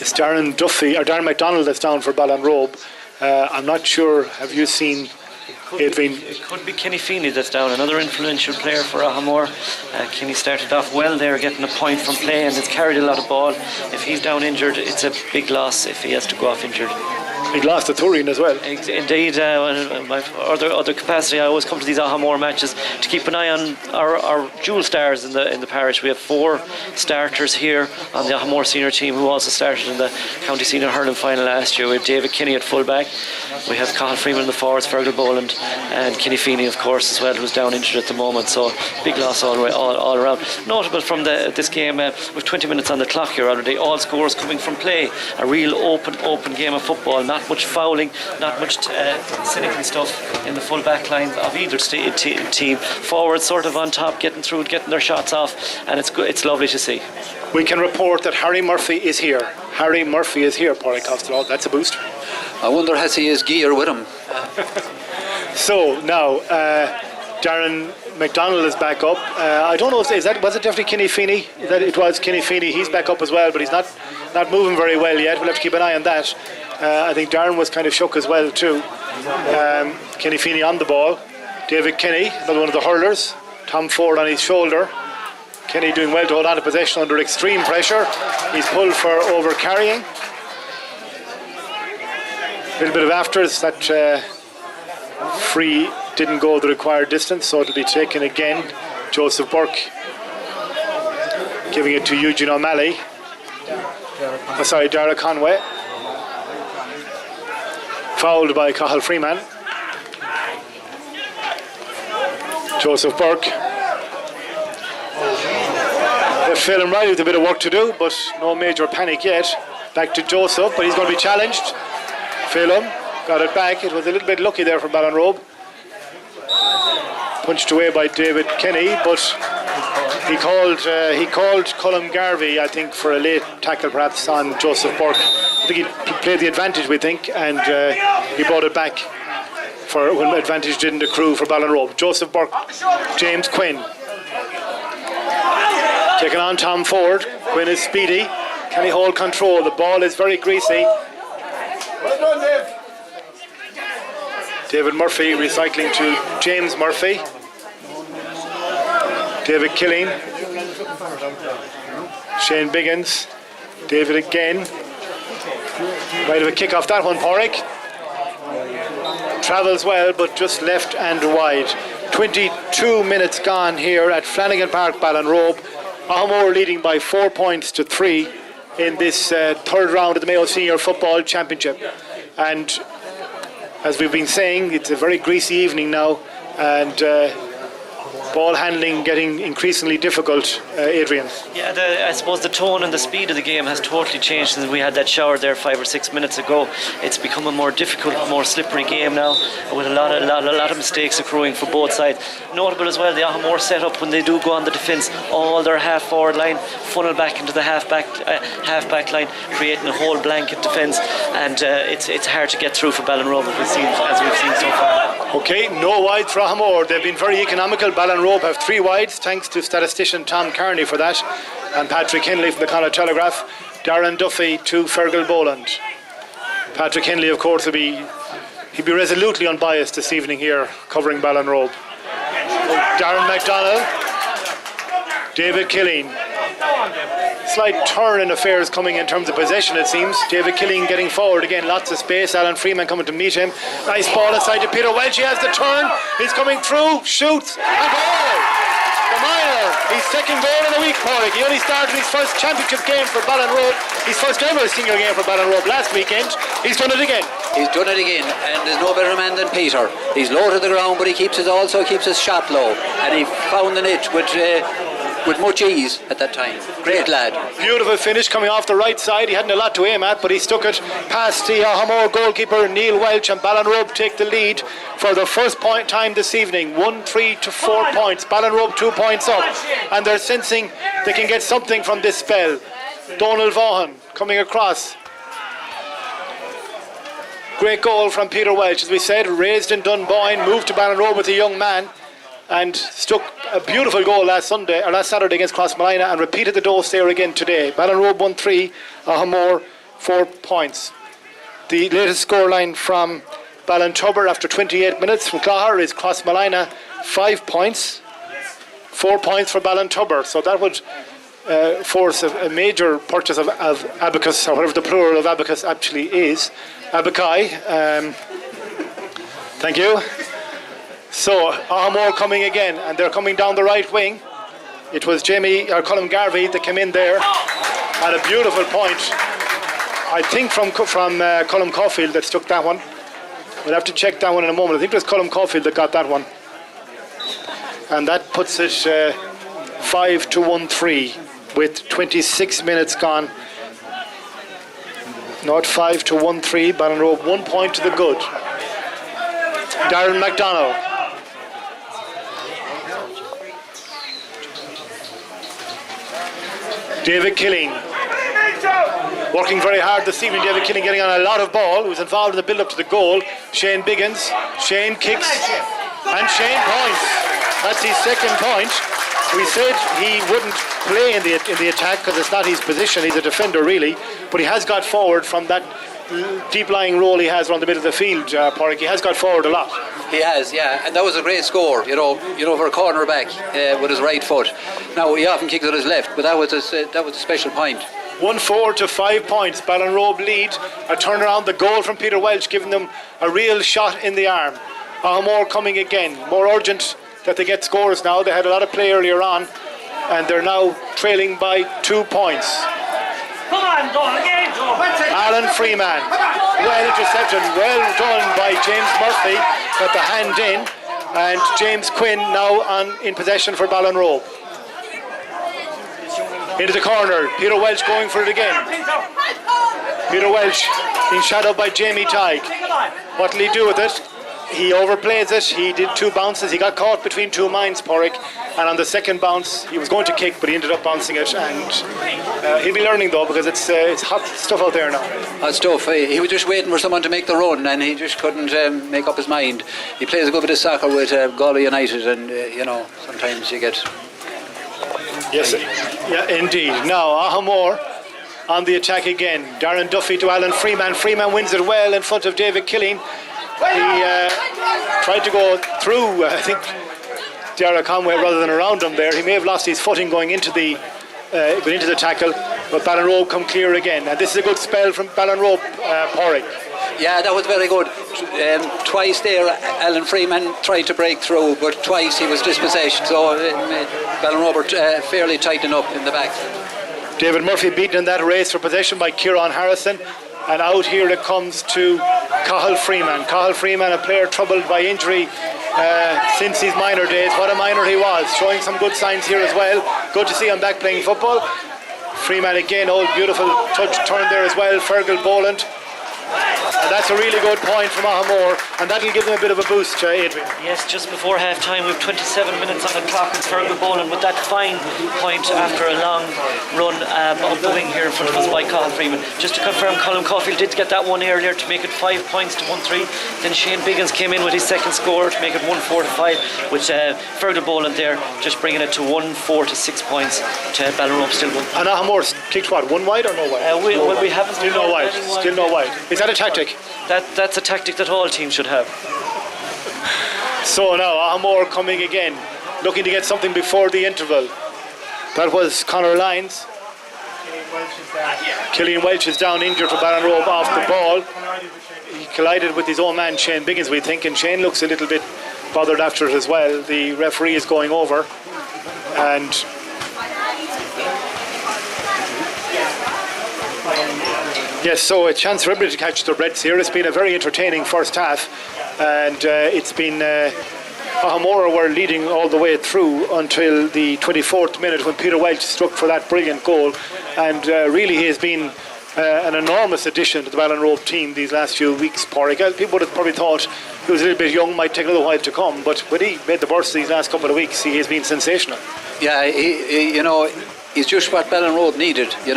it's Darren MacDonald that's down for Ballinrobe. I'm not sure. Have you seen? It could be Kenny Feeney that's down, another influential player for Aghamore. Kenny started off well there, getting a point from play, and has carried a lot of ball. If he's down injured, it's a big loss if he has to go off injured. He lost to Turin as well. Indeed, my other capacity, I always come to these Aghamore matches to keep an eye on our dual stars in the parish. We have 4 starters here on the Aghamore senior team who also started in the county senior hurling final last year. We have David Kinney at full back. We have Cathal Freeman in the forwards, Fergal Boland, and Kenny Feeney, of course, as well, who's down injured at the moment. So big loss all around. Notable from this game, with 20 minutes on the clock here already, all scores coming from play. A real open game of football. Not much fouling, not much cynical stuff in the full back line of either team. Forwards sort of on top, getting through, getting their shots off, and it's good. It's lovely to see. We can report that Harry Murphy is here. Harry Murphy is here, Porrick Costello. That's a boost. I wonder has he his gear with him. So now Darren MacDonald is back up. I don't know was it definitely Kenny Feeney? It was Kenny Feeney. He's back up as well, but he's not moving very well yet. We'll have to keep an eye on that. I think Darren was kind of shook as well too. Kenny Feeney on the ball. David Kinney, another one of the hurlers. Tom Ford on his shoulder. Kenny doing well to hold on to possession under extreme pressure. He's pulled for over carrying. A little bit of afters. That free didn't go the required distance, so it'll be taken again. Joseph Burke giving it to Eugene O'Malley. Dara Conway. Fouled by Cathal Freeman. Joseph Burke. They're feeling right with a bit of work to do, but no major panic yet. Back to Joseph, but he's going to be challenged. Phelan got it back. It was a little bit lucky there for Ballinrobe. Punched away by David Kenny, but he called Colm Garvey, I think, for a late tackle perhaps on Joseph Burke. I think he played the advantage, we think, and he brought it back for when advantage didn't accrue for Ballinrobe. Joseph Burke, James Quinn. Taking on Tom Ford. Quinn is speedy. Can he hold control? The ball is very greasy. Well done, Dave. David Murphy recycling to James Murphy. David Killeen. Shane Biggins. David again. Right of a kick off that one, Porrick. Travels well, but just left and wide. 22 minutes gone here at Flanagan Park, Ballinrobe. Aghamore leading by 4 points to 3 in this third round of the Mayo Senior Football Championship. And as we've been saying, it's a very greasy evening now, and ball handling getting increasingly difficult, Adrian. Yeah, I suppose the tone and the speed of the game has totally changed since we had that shower there 5 or 6 minutes ago. It's become a more difficult, more slippery game now, with a lot of mistakes accruing for both sides. Notable as well, the Aghamore set up when they do go on the defence, all their half forward line funnel back into the half back line, creating a whole blanket defence, and it's hard to get through for Ballinrobe as we've seen so far. Okay, no wides for Aghamore. They've been very economical. Ballinrobe have 3 wides, thanks to statistician Tom Kearney for that, and Patrick Hindley from the Connacht Telegraph. Darren Duffy to Fergal Boland. Patrick Hindley, of course, he'd be resolutely unbiased this evening here, covering Ballinrobe. Darren MacDonald. David Killeen. Slight turn in affairs coming in terms of possession, it seems. David Killeen getting forward again, lots of space. Alan Freeman coming to meet him. Nice ball inside to Peter Welch. He has the turn. He's coming through, shoots, and goal! The Miner, his second goal in the week, Porrick. He only started his first championship game for Ballinrobe, his first ever senior game for Ballinrobe last weekend. He's done it again. He's done it again, and there's no better man than Peter. He's low to the ground, but he also keeps his shot low, and he found the net with much ease at that time. Great lad. Beautiful finish coming off the right side. He hadn't a lot to aim at, but he stuck it past the Aghamore goalkeeper Neil Welch, and Ballinrobe take the lead for the first point time this evening. 1-3 to 4 points. Ballinrobe 2 points up, and they're sensing they can get something from this spell. Donald Vaughan coming across. Great goal from Peter Welch, as we said, raised in Dunboyne, moved to Ballinrobe with a young man, and struck a beautiful goal last Saturday against Crossmolina, and repeated the dose there again today. Ballinrobe 1-3, Aghamore 4 points. The latest scoreline from Ballintubber after 28 minutes from Clogher is Crossmolina 5 points, 4 points for Ballintubber. So that would force a major purchase of Abacus, or whatever the plural of Abacus actually is. Abakai. Thank you. So Aghamore coming again, and they're coming down the right wing. It was Colm Garvey that came in there at a beautiful point, I think from Colm Caulfield that stuck that one. We'll have to check that one in a moment. I think it was Colm Caulfield that got that one, and that puts it 5 to 1-3 with 26 minutes gone. Not 5 to 1-3. Ballinrobe 1 point to the good. Darren MacDonald. David Killeen. Working very hard this evening. David Killeen getting on a lot of ball. He was involved in the build-up to the goal. Shane Biggins. Shane kicks. And Shane points. That's his second point. We said he wouldn't play in the attack because it's not his position. He's a defender really, but he has got forward from that deep lying role he has around the middle of the field. Porrick, he has got forward a lot. He has, yeah, and that was a great score. For a cornerback with his right foot. Now he often kicks with his left, but that was a special point. 1-4 to 5 points. Ballinrobe lead. A turnaround, the goal from Peter Welch, giving them a real shot in the arm. Aghamore coming again. More urgent that they get scores now. They had a lot of play earlier on, and they're now trailing by 2 points. Come on, go again, go. Alan Freeman, well intercepted, well done by James Murphy. Got the hand in, and James Quinn now in possession for Ballinrobe. Into the corner, Peter Welch going for it again. Peter Welch being shadowed by Jamie Tighe. What will he do with it? He overplays it. He did 2 bounces. He got caught between 2 minds, Porrick, and on the second bounce he was going to kick, but he ended up bouncing it. And he'll be learning though, because it's hot stuff out there now. Hot stuff. He was just waiting for someone to make the run, and he just couldn't make up his mind. He plays a good bit of soccer with Galway United, and sometimes you get. Yes, yeah, indeed. Now Aghamore on the attack again. Darren Duffy to Alan Freeman. Freeman wins it well in front of David Killeen. He tried to go through, I think, Dara Conway rather than around him there. He may have lost his footing going into the tackle, but Ballinrobe come clear again. And this is a good spell from Ballinrobe, Porrick. Yeah, that was very good. Twice there, Alan Freeman tried to break through, but twice he was dispossessed. So Ballinrobe fairly tightened up in the back. David Murphy beaten in that race for possession by Kieran Harrison. And out here it comes to Cathal Freeman. Cathal Freeman, a player troubled by injury since his minor days. What a minor he was, showing some good signs here as well. Good to see him back playing football. Freeman again, beautiful touch turn there as well. Fergal Boland. And that's a really good point from Aghamore, and that'll give them a bit of a boost, Adrian. Yes, just before half time, we've 27 minutes on the clock, and Fergal Boland with that fine point after a long run up the wing here in front of us by Cathal Freeman. Just to confirm, Colin Caulfield did get that one earlier to make it 5 points to 1-3. Then Shane Biggins came in with his second score to make it 1-4 to 5, with Fergal Boland there just bringing it to 1-4 to 6 points to Ballinrobe still one. And Aghamore kicked what, 1 wide or no wide? We haven't still no wide. Still no wide. Is that a tactic? That's a tactic that all teams should have. So now Aghamore coming again, looking to get something before the interval. That was Conor Lyons. Killian Welch is down injured for Ballinrobe off the ball. He collided with his own man Shane Biggins, we think, and Shane looks a little bit bothered after it as well. The referee is going over, and yes, so a chance for everybody to catch their breaths here. It's been a very entertaining first half, and it's been Aghamore were leading all the way through until the 24th minute when Peter Welch struck for that brilliant goal, and really he has been an enormous addition to the Ballinrobe team these last few weeks, Porrick. People would have probably thought he was a little bit young, might take a little while to come, but when he made the burst these last couple of weeks, he has been sensational. Yeah, he's just what Ballinrobe needed. He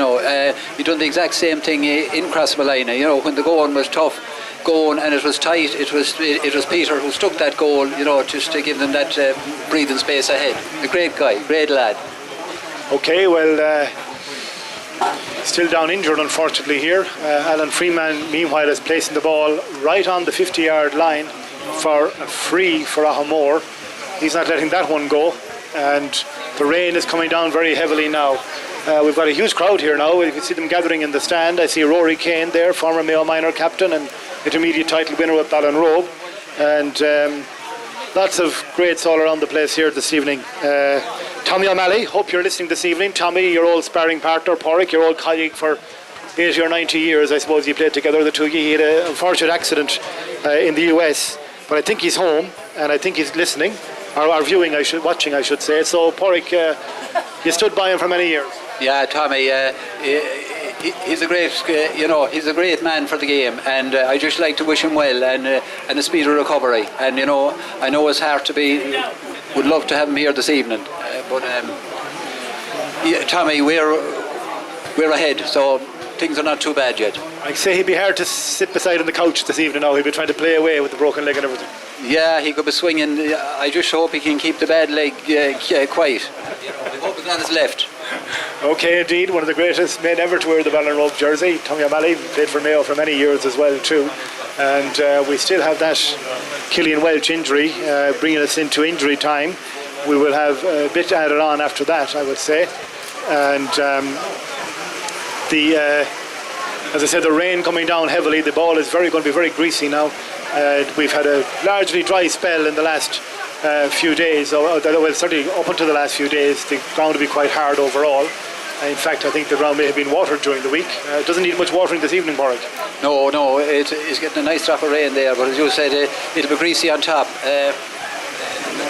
done the exact same thing in Crossmolina. When the going was tough going and it was tight, it was Peter who struck that goal. Just to give them that breathing space ahead. A great guy, great lad. Okay, well, still down injured unfortunately here. Alan Freeman meanwhile is placing the ball right on the 50-yard line for a free for Aghamore. He's not letting that one go, and the rain is coming down very heavily now. We've got a huge crowd here now. You can see them gathering in the stand. I see Rory Kane there, former Mayo Minor captain and intermediate title winner with Ballinrobe, and lots of greats all around the place here this evening. Tommy O'Malley, hope you're listening this evening. Tommy, your old sparring partner. Porrick, your old colleague for 80 or 90 years, I suppose you played together, the two of you. He had an unfortunate accident in the US, but I think he's home and I think he's listening, or viewing, watching I should say. So Porrick, you stood by him for many years. Yeah, Tommy, he's a great, he's a great man for the game, and I just like to wish him well and a speedy recovery. And I know his heart would love to have him here this evening, but Tommy, we're ahead, so things are not too bad yet. I'd say he'd be hard to sit beside on the couch this evening now. He'd be trying to play away with the broken leg and everything. Yeah, he could be swinging. I just hope he can keep the bad leg quiet. We hope he's on his left. Okay, indeed, one of the greatest men ever to wear the Ballinrobe jersey. Tommy O'Malley played for Mayo for many years as well too. And we still have that Killian Welch injury bringing us into injury time. We will have a bit added on after that, I would say. And as I said, the rain coming down heavily. The ball is going to be very greasy now. We've had a largely dry spell in the last few days. Well, certainly up until the last few days, the ground will be quite hard overall. In fact, I think the ground may have been watered during the week. It doesn't need much watering this evening, Warwick. No, it's getting a nice drop of rain there, but as you said, it'll be greasy on top.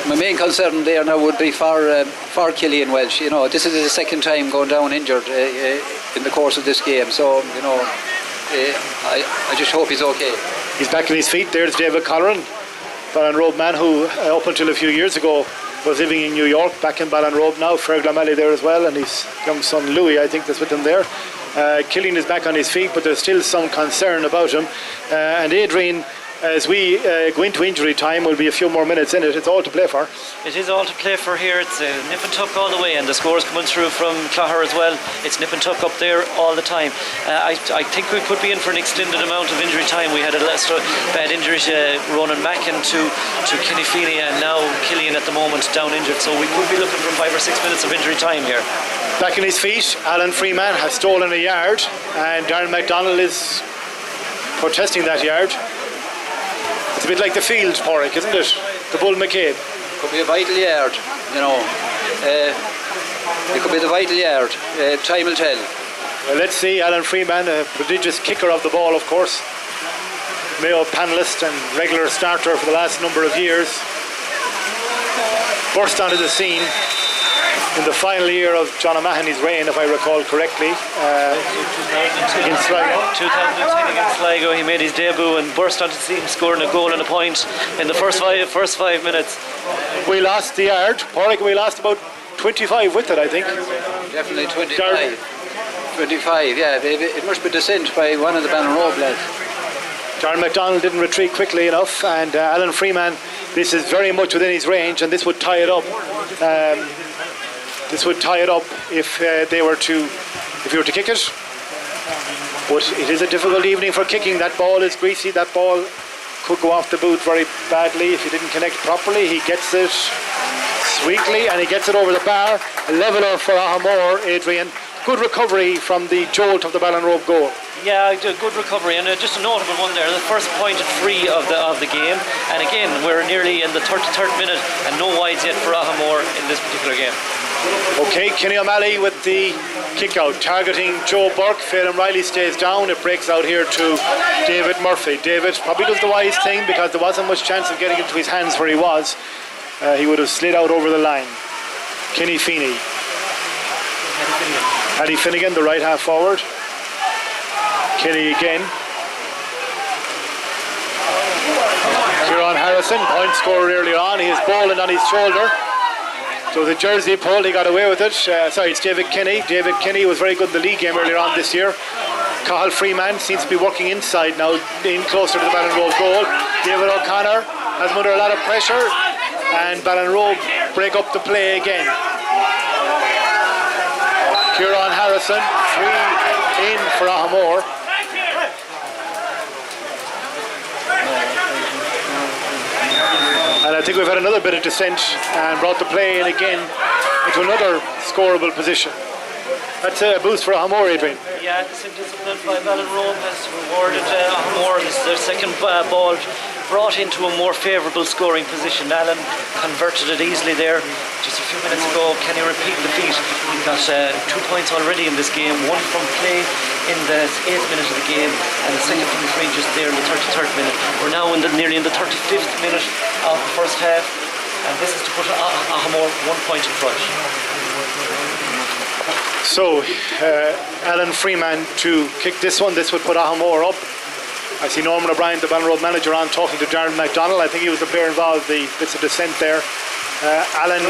My main concern there now would be for Killian Welch. You know, this is his second time going down injured in the course of this game, so you know, I just hope he's okay. He's back on his feet. There's David Colleran, Ballinrobe man who up until a few years ago was living in New York, back in Ballinrobe now. Fergal O'Malley there as well, and his young son Louis, I think, that's with him there. Killian is back on his feet, but there's still some concern about him. And Adrian, as we go into injury time, will be a few more minutes in it. It's all to play for. It is all to play for here. It's nip and tuck all the way, and the scores coming through from Clogher as well. It's nip and tuck up there all the time. I think we could be in for an extended amount of injury time. We had a last bad injury to Ronan Mackin to Kenny Feeney, and now Killian at the moment down injured. So we could be looking for 5 or 6 minutes of injury time here. Back on his feet, Alan Freeman has stolen a yard, and Darren MacDonald is protesting that yard. It's a bit like the field, Porrick, isn't it? The Bull McCabe. Could be a vital yard, you know. It could be the vital yard. Time will tell. Well, let's see. Alan Freeman, a prodigious kicker of the ball, of course. Mayo panellist and regular starter for the last number of years. Burst onto the scene in the final year of John O'Mahony's reign, if I recall correctly, against Sligo. 2010 against Sligo, he made his debut and burst onto the scene, scoring a goal and a point in the first five minutes. We lost the yard, Porrick. We lost about 25 with it, I think. Definitely 25. 25, yeah. It must be descent by one of the Ballinrobe lads. Darren MacDonald didn't retreat quickly enough, and Alan Freeman, this is very much within his range, and this would tie it up. If you were to kick it. But it is a difficult evening for kicking. That ball is greasy. That ball could go off the boot very badly if he didn't connect properly. He gets it sweetly, and he gets it over the bar. A leveler for Aghamore, Adrian. Good recovery from the jolt of the Ballinrobe goal. Yeah, good recovery, and just a notable one there. The first point at 3 of the game, and again we're nearly in the 33rd minute, and no wides yet for Aghamore in this particular game. Okay, Kenny O'Malley with the kick out, targeting Joe Burke. Phelan Riley stays down. It breaks out here to David Murphy. David probably does the wise thing, because there wasn't much chance of getting into his hands where he was. He would have slid out over the line. Kenny Feeney. Paddy Finnegan, the right half forward. Kenny again. Kieran Harrison, point scorer earlier on. He is bowling on his shoulder. So the jersey pulled, he got away with it. It's David Kenny. David Kenny was very good in the league game earlier on this year. Cathal Freeman seems to be working inside now, in closer to the Ballinrobe goal. David O'Connor has him under a lot of pressure, and Ballinrobe break up the play again. Kieran Harrison, 3 in for Aghamore. And I think we've had another bit of descent and brought the play in again into another scoreable position. That's a boost for Aghamore, Adrian. Yeah, the discipline by Ballinrobe has rewarded Aghamore. This is their second ball brought into a more favourable scoring position. Alan converted it easily there just a few minutes ago. Can he repeat the feat? He got 2 points already in this game, one from play in the 8th minute of the game, and the second from the free just there in the 33rd minute. We're now nearly in the 35th minute of the first half, and this is to put Aghamore 1 point in front. So Alan Freeman to kick this one. This would put Aghamore up. I see Norman O'Brien, the Ballinrobe manager, on talking to Darren MacDonald. I think he was the player involved, the bits of descent there. Alan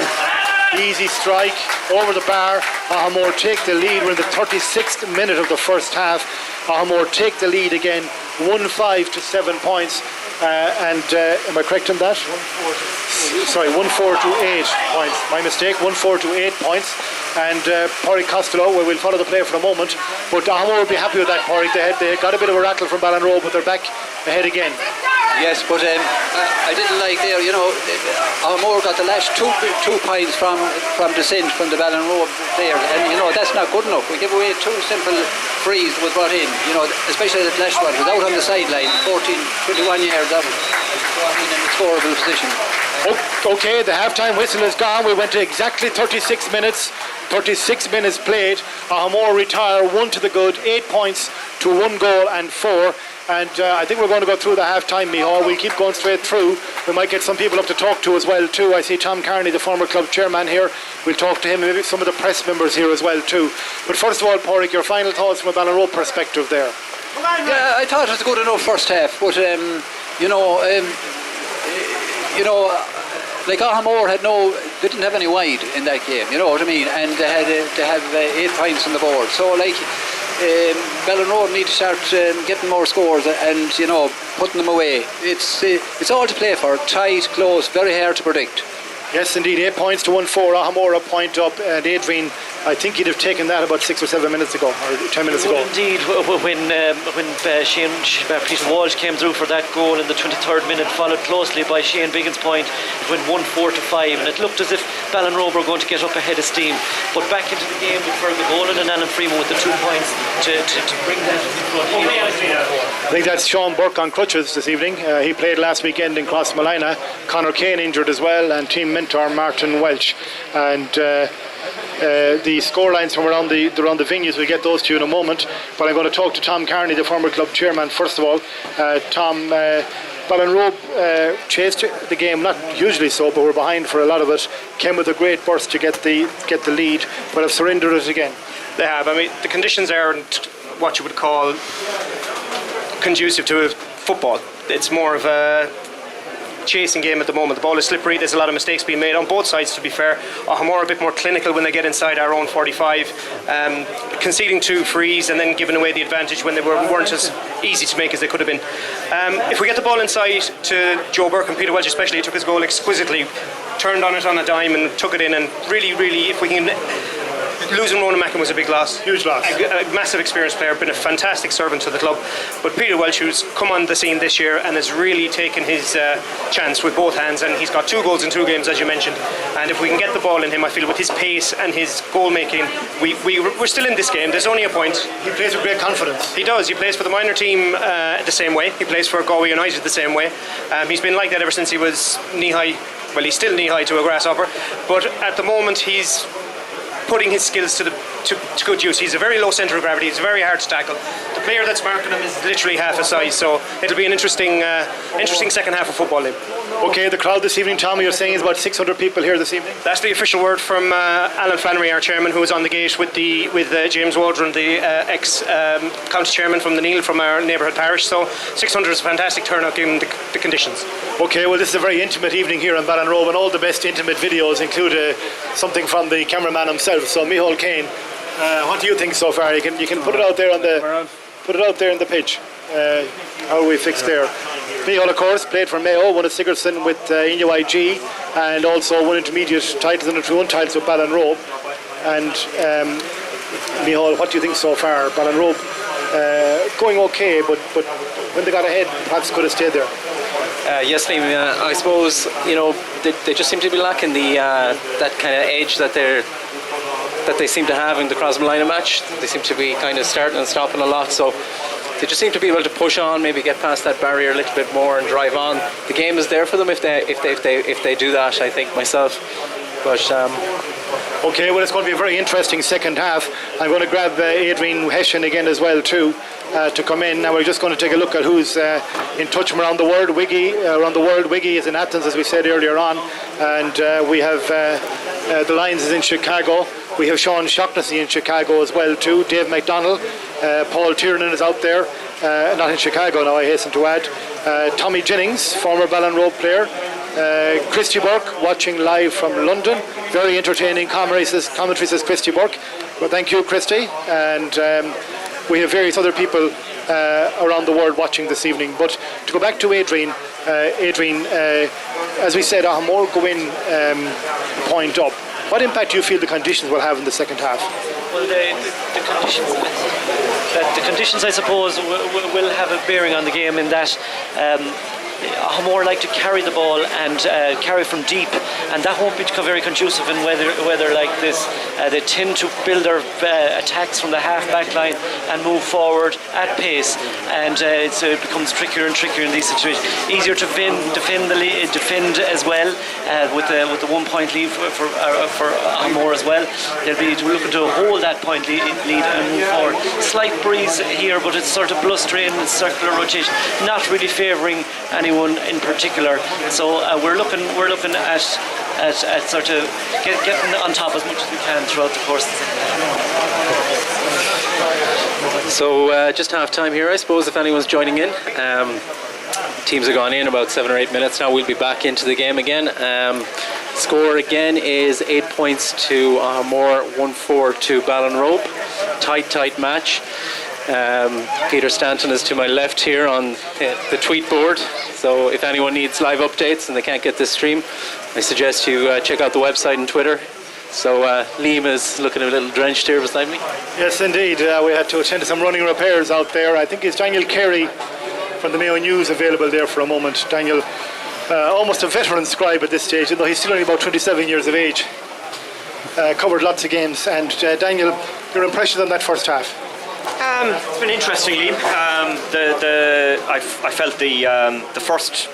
Easy strike over the bar. Aghamore take the lead. We're in the 36th minute of the first half. Aghamore take the lead again, 1-5 to 7 points. Am I correct on that? 1-4 to 8 points. My mistake. 1-4 to 8 points. And Pádraig Costello, we'll follow the play for a moment. But Aghamore will be happy with that, Pádraig. They got a bit of a rattle from Ballinrobe, but they're back ahead again. Yes, but I didn't like there, Aghamore got the last two points from descent from the Ballinrobe there, and that's not good enough. We give away two simple frees that was brought in, especially that last one, was out on the sideline, 21 yards out, brought in a scoreable position. Okay, the half-time whistle is gone. We went to exactly 36 minutes. 36 minutes played. Aghamore retire, 1 to the good, 8 points to 1 goal and 4. And I think we're going to go through the half-time, Micheál. We'll keep going straight through. We might get some people up to talk to as well too. I see Tom Carney, the former club chairman here. We'll talk to him, maybe some of the press members here as well too. But first of all, Pádraig, your final thoughts from a Ballinrobe perspective there. Yeah, I thought it was a good enough first half, but like Aghamore they didn't have any wide in that game, you know what I mean, and they have 8 points on the board, so Ballinrobe need to start getting more scores and putting them away. It's all to play for, tight, close, very hard to predict. Yes, indeed, 8 points to 1-4. Aghamore a point up, and Adrian, I think he'd have taken that about 6 or 7 minutes ago, or 10 minutes ago. Indeed, when Peter Walsh came through for that goal in the 23rd minute, followed closely by Shane Biggin's point, it went 1-4 to 5, and it looked as if Ballinrobe were going to get up ahead of steam. But back into the game with Fergal Boland and Alan Freeman with the 2 points to bring that to the front. I think that's Sean Burke on crutches this evening. He played last weekend in Crossmolina. Conor Kane injured as well, and team mentor Martin Welch. And the scorelines from around the venues, we'll get those to you in a moment. But I'm going to talk to Tom Carney, the former club chairman, first of all. Tom, Ballinrobe chased the game, not hugely so, but we're behind for a lot of it. Came with a great burst to get the lead, but have surrendered it again. They have. I mean, the conditions aren't what you would call conducive to football. It's more of a chasing game at the moment. The ball is slippery. There's a lot of mistakes being made on both sides, to be fair. Aghamore a bit more clinical when they get inside our own 45, conceding 2 frees and then giving away the advantage when they weren't as easy to make as they could have been. If we get the ball inside to Joe Burke and Peter Welch especially, he took his goal exquisitely, turned on it on a dime and took it in, and really, if we can... Losing Ronan Mackin was a big loss. Huge loss. A massive experienced player, been a fantastic servant to the club. But Peter Welch, who's come on the scene this year and has really taken his chance with both hands, and he's got 2 goals in 2 games, as you mentioned. And if we can get the ball in him, I feel with his pace and his goal making, we're still in this game. There's only a point. He plays with great confidence. He does. He plays for the minor team the same way. He plays for Galway United the same way. He's been like that ever since he was knee-high. Well, he's still knee-high to a grasshopper. But at the moment, he's putting his skills to good use. He's a very low centre of gravity. He's very hard to tackle. The player that's marking him is literally half his size, so it'll be an interesting second half of football. Okay, the crowd this evening, Tommy, you're saying is about 600 people here this evening? That's the official word from Alan Flannery, our chairman, who was on the gate with James Waldron, the ex-county chairman from the Neil, from our neighbourhood parish. So 600 is a fantastic turnout given the conditions. Okay, well, this is a very intimate evening here in Ballinrobe, and all the best intimate videos include something from the cameraman himself. So Micheál Kane, what do you think so far? You can put it out there in the pitch. How are we fixed there? Micheál, of course, played for Mayo, won a Sigerson with Inuig, and also won intermediate titles and 2 titles with Ballinrobe. And Micheál, what do you think so far? Ballinrobe going okay, but when they got ahead, perhaps could have stayed there. Yes, Liam, I suppose they just seem to be lacking that kind of edge that they seem to have in the Crossmolina match. They seem to be kind of starting and stopping a lot, so they just seem to be able to push on, maybe get past that barrier a little bit more and drive on. The game is there for them if they do that, I think, myself. But okay, well, it's going to be a very interesting second half. I'm going to grab Adrian Hessian again as well too to come in. Now we're just going to take a look at who's in touch from around the world. Wiggy is in Athens, as we said earlier on, and we have the Lions is in Chicago. We have Sean Shaughnessy in Chicago as well too. Dave McDonald, Paul Tiernan is out there, not in Chicago now, I hasten to add. Tommy Jennings, former Ballinrobe player, Christy Burke watching live from London. Very entertaining commentary, says Christy Burke. Well, thank you, Christy. And we have various other people around the world watching this evening. But to go back to Adrian, as we said, Aghamore go in point up. What impact do you feel the conditions will have in the second half? Well, the conditions, I suppose, will have a bearing on the game in that Aghamore like to carry the ball and carry from deep, and that won't become very conducive in weather like this. They tend to build their attacks from the half-back line and move forward at pace, and it becomes trickier and trickier in these situations. Easier to defend as well with the 1 point lead for Aghamore as well. They'll be looking to hold that point lead and move forward. Slight breeze here, but it's sort of blustering and circular rotation, not really favouring anyone in particular. So we're looking at sort of getting on top as much as we can throughout the course of the second half. So just half time here, I suppose, if anyone's joining in. Teams have gone in about 7 or 8 minutes now. We'll be back into the game again. Score again is 8 points to Aghamore, 1-4 to Ballinrobe. Tight match. Peter Stanton is to my left here on the tweet board, so if anyone needs live updates and they can't get this stream, I suggest you check out the website and Twitter. So Liam is looking a little drenched here beside me. Yes, indeed. We had to attend to some running repairs out there. I think it's Daniel Carey from the Mayo News available there for a moment. Daniel, almost a veteran scribe at this stage, although he's still only about 27 years of age. Covered lots of games. And Daniel, your impressions on that first half? It's been interesting, Liam. I felt the first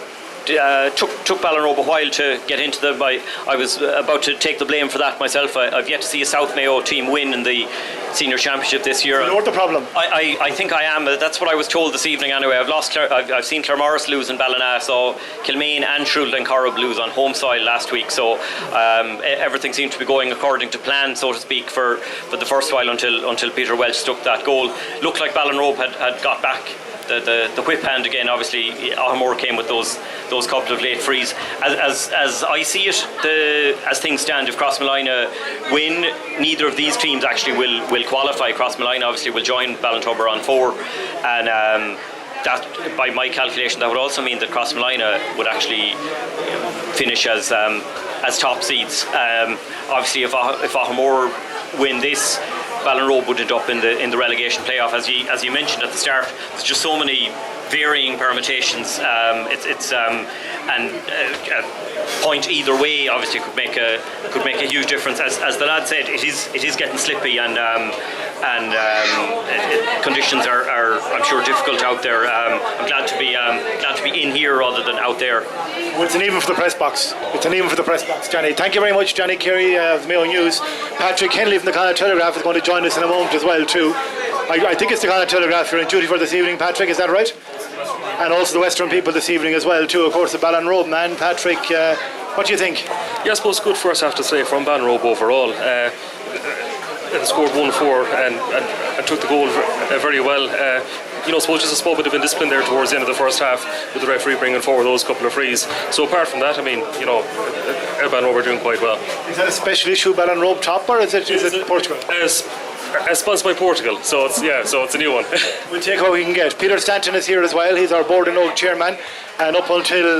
took Ballinrobe a while to get into them. I was about to take the blame for that myself. I've yet to see a South Mayo team win in the senior championship this year. You know what the problem? I think I am. That's what I was told this evening anyway. I've seen Claremorris lose in Ballina, so Kilmaine and Shrewd and Corrib lose on home soil last week. So everything seemed to be going according to plan, so to speak, for the first while until Peter Welch stuck that goal. Looked like Ballinrobe had got back the whip hand again. Obviously Aghamore came with those couple of late frees. As I see it, as things stand, if Crossmolina win, neither of these teams actually will qualify. Crossmolina obviously will join Ballintubber on 4, and that, by my calculation, that would also mean that Crossmolina would actually finish as top seeds. Obviously if Aghamore win this, Ballinrobe would end up in the relegation playoff. As you mentioned at the start, there's just so many varying permutations. It's and a point either way obviously could make a huge difference. As the lad said, it is getting slippy, and conditions are I'm sure difficult out there. I'm glad to be in here rather than out there. Well, it's an even for the press box. Johnny. Thank you very much, Johnny Carey of Mayo News. Patrick Henley from the Connacht Telegraph is going to join us in a moment as well too. I think it's the Connacht Telegraph you're in duty for this evening, Patrick, is that right? And also the Western People this evening as well too, of course, the Ballinrobe man. Patrick, what do you think? Yeah, I suppose good first, I have to say, from Ballinrobe overall. They scored 1-4 and took the goal very well. I suppose just a small bit of indiscipline there towards the end of the first half, with the referee bringing forward those couple of frees. So apart from that, I mean, Ballinrobe are doing quite well. Is that a special issue, Ballinrobe top, or is it Portugal? Sponsored by Portugal, so it's a new one. We'll take what we can get. Peter Stanton is here as well. He's our board and oak chairman, and up until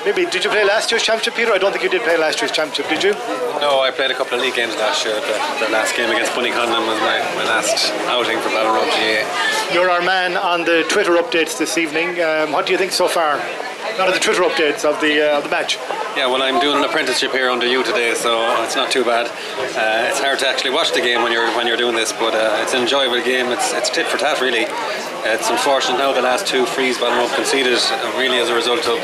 maybe, did you play last year's championship, Peter? I don't think you did play last year's championship, did you? No, I played a couple of league games last year. The last game against Bunnycondon was my last outing for Ballinrobe GA. You're our man on the Twitter updates this evening. What do you think so far? Not of the Twitter updates of the match. Yeah, well, I'm doing an apprenticeship here under you today, so it's not too bad. It's hard to actually watch the game when you're doing this, but it's an enjoyable game. It's tit for tat, really. It's unfortunate now the last 2 frees Ballinrobe conceded really as a result of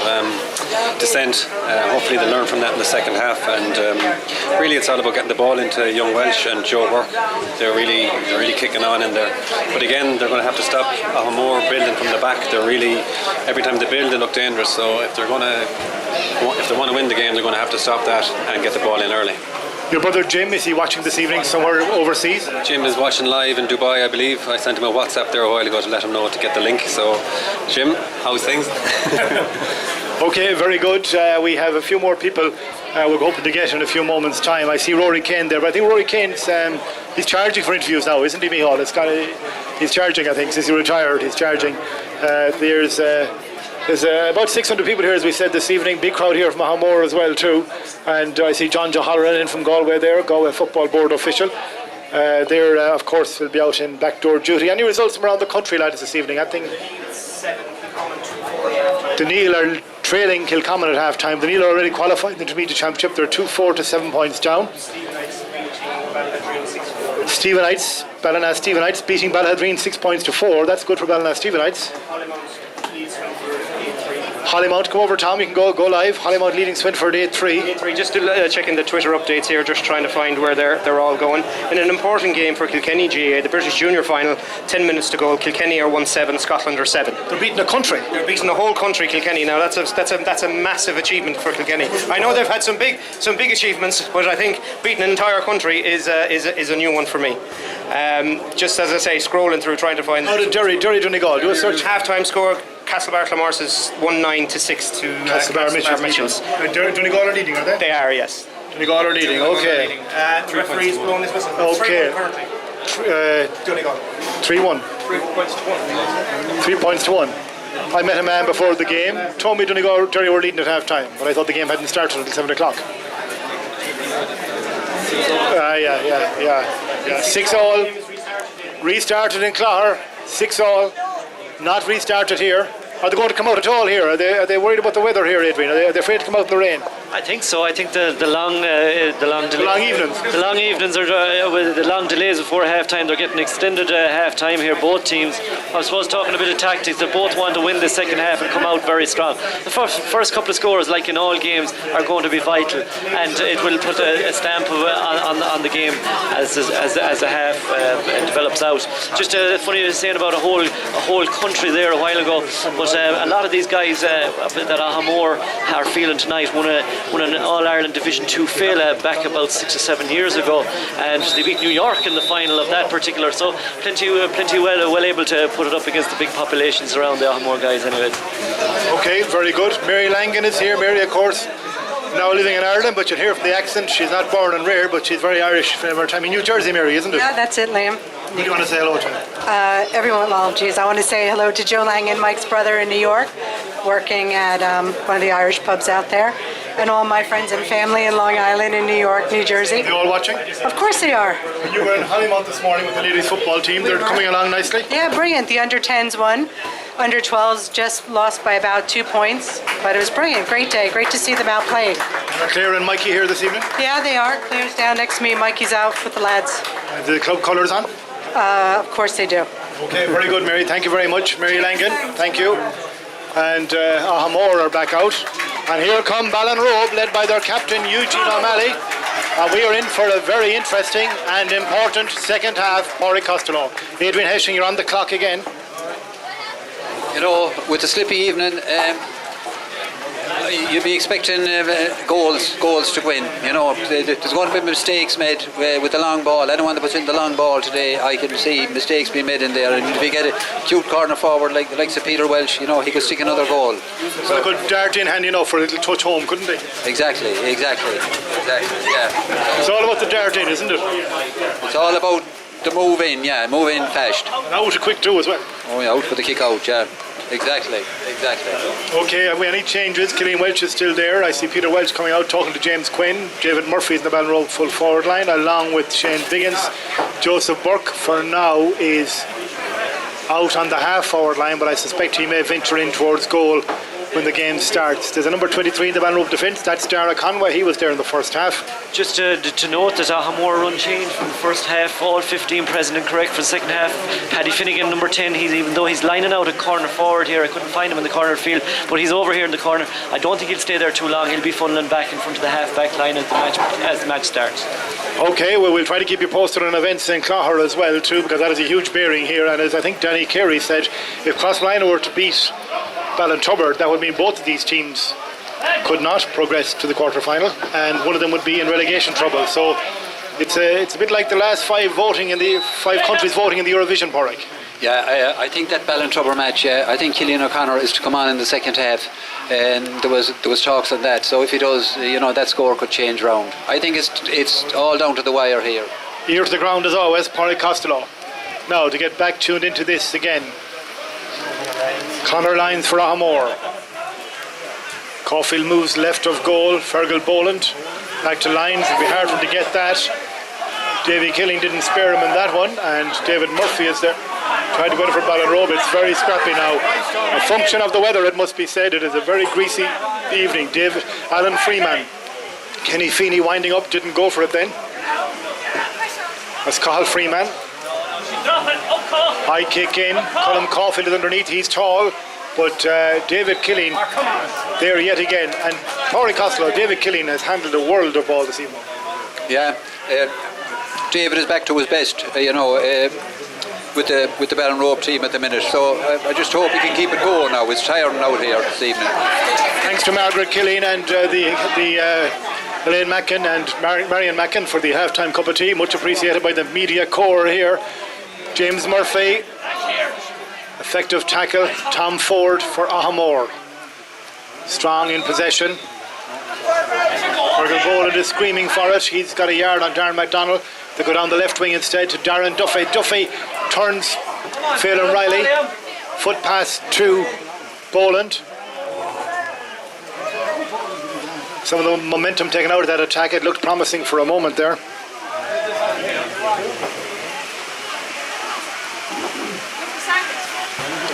dissent. Hopefully they learn from that in the second half, and really it's all about getting the ball into young Welsh and Joe Burke. They're really kicking on in there. But again, they're going to have to stop Aghamore building from the back. They're really, every time they build, they look dangerous. So if they want to win the game, they're going to have to stop that and get the ball in early. Your brother Jim, is he watching this evening somewhere overseas? Jim is watching live in Dubai, I believe. I sent him a WhatsApp there a while ago to let him know to get the link. So, Jim, how's things? Okay, very good. We have a few more people we're hoping to get in a few moments' time. I see Rory Kane there, but I think Rory Kane's he's charging for interviews now, isn't he, Michal? He's charging, I think, since he retired. He's charging. There's about 600 people here, as we said this evening. Big crowd here from Aghamore as well too. And I see John O'Halloran in from Galway there, Galway Football Board official. Of course, will be out in backdoor duty. Any results from around the country, lads, this evening? I think Duneel are trailing Kilcommon at half time. Duneel are already qualified in the Intermediate Championship. They're 2-4 to 7 points down. Stephenites, Ballina Stephenites beating Ballinrobe 6 points to 4. That's good for Ballina Stephenites. Hollymount, come over, Tom. You can go live. Hollymount leading Swinford 8-3. Just checking the Twitter updates here, just trying to find where they're all going. In an important game for Kilkenny GA, the British Junior Final, 10 minutes to go. Kilkenny are 1-7, Scotland are 7. They're beating the country. They're beating the whole country, Kilkenny. Now that's a massive achievement for Kilkenny. I know they've had some big achievements, but I think beating an entire country is a new one for me. Just as I say, scrolling through trying to find. How did Derry Donegal do a search? Half-time score. Castlebar Clamars is 19 to 6 to Castlebar Mitchells. Donegal are leading, are they? They are, yes. Donegal are leading, okay. The referee's blown this whistle. Okay. 3-1 3-1. 3 points to 1. 3 points to 1. I met a man before the game, told me Donegal Derry were leading at half time, but I thought the game hadn't started until 7 o'clock. Yeah. 6-all. Restarted in Clogher. 6-all. Not restarted here. Are they going to come out at all here? Are they worried about the weather here, Adrian? Are they afraid to come out in the rain? I think so. I think the long evenings are with the long delays before half time. They're getting extended half time here. Both teams, I suppose, talking a bit of tactics. They both want to win the second half and come out very strong. The first couple of scores, like in all games, are going to be vital, and it will put a stamp on the game as the half develops out. Just funny saying about a whole country there a while ago, but a lot of these guys that Aghamore are feeling tonight won an All-Ireland Division 2 Fela back about 6 or 7 years ago, and they beat New York in the final of that particular, so plenty well able to put it up against the big populations around the Aghamore guys anyway. Okay, very good. Mary Langan is here. Mary, of course, now living in Ireland, but you'll hear from the accent, she's not born and reared, but she's very Irish from her time in New Jersey, Mary, isn't it? Yeah, that's it, Liam. Who do you want to say hello to? Everyone, I want to say hello to Joe Langan, Mike's brother in New York, working at one of the Irish pubs out there, and all my friends and family in Long Island, in New York, New Jersey. Are they all watching? Of course they are. You were in Hollymount this morning with the ladies football team. They're coming along nicely? Yeah, brilliant. The under-10s won. Under-12s just lost by about 2 points, but it was brilliant. Great day. Great to see them out playing. Are Claire and Mikey here this evening? Yeah, they are. Claire's down next to me. Mikey's out with the lads. The club colours on? Of course they do. Okay, very good, Mary. Thank you very much. Mary Langan, thank you. And Aghamore are back out. And here come Ballinrobe, led by their captain, Eugene O'Malley. And we are in for a very interesting and important second half for Costello. Adrian Heshing, you're on the clock again. You know, with the slippy evening, you'd be expecting goals to win. You know, there's going to be mistakes made with the long ball. Anyone that puts in the long ball today, I can see mistakes being made in there. And if you get a cute corner forward like Sir Peter Welsh, you know, he could stick another goal. So they could dart in handy enough for a little touch home, couldn't they? Exactly. Yeah. It's all about the dart in, isn't it? It's all about the move in fast. And out a quick do as well. Oh yeah, out for the kick out, yeah. Exactly. Okay, have we any changes? Killian Welch is still there. I see Peter Welch coming out talking to James Quinn. David Murphy is in the Ballinrobe full forward line, along with Shane Biggins. Joseph Burke for now is out on the half forward line, but I suspect he may venture in towards goal when the game starts. There's a number 23 in the Ballinrobe defence. That's Dara Conway. He was there in the first half. Just to note that Aghamore run change from the first half, all 15 present and correct for the second half. Paddy Finnegan, number 10, even though he's lining out a corner forward here, I couldn't find him in the corner field, but he's over here in the corner. I don't think he'll stay there too long. He'll be funneling back in front of the half-back line as the match starts. Okay, well, we'll try to keep you posted on events in Clogher as well too, because that is a huge bearing here. And as I think Danny Carey said, if Crossmolina were to beat Ballintubbard, that would mean both of these teams could not progress to the quarter-final, and one of them would be in relegation trouble. So it's a bit like the last five countries voting in the Eurovision, Porrick. Yeah, I think that Ballinrobe match, I think Cillian O'Connor is to come on in the second half, and there was talks on that. So if he does, that score could change round. I think it's all down to the wire here. Ear to the ground as always, Pádraig Costello. Now to get back tuned into this again. Conor Lyons for Aghamore. Caulfield moves left of goal. Fergal Boland back to Lyons. It'll be hard for him to get that. Davy Killing didn't spare him in that one, and David Murphy is there trying to go in for Ballinrobe. It's very scrappy now. A function of the weather, it must be said. It is a very greasy evening. Alan Freeman. Kenny Feeney winding up, didn't go for it then. That's Cathal Freeman. High kick in. Colm Caulfield is underneath. He's tall, but David Killeen there yet again. And Pádraig Costello, David Killeen has handled a world of ball this evening. Yeah, David is back to his best, with the Ballinrobe team at the minute. So I just hope he can keep it going now. It's tiring out here this evening. Thanks to Margaret Killeen and the Elaine Mackin and Marion Mackin for the half-time cup of tea. Much appreciated by the media corps here. James Murphy, effective tackle. Tom Ford for Aghamore. Strong in possession. Fergal Boland is screaming for it. He's got a yard on Darren McDonald. They go down the left wing instead to Darren Duffy. Duffy turns Phelan Riley. Foot pass to Boland. Some of the momentum taken out of that attack. It looked promising for a moment there.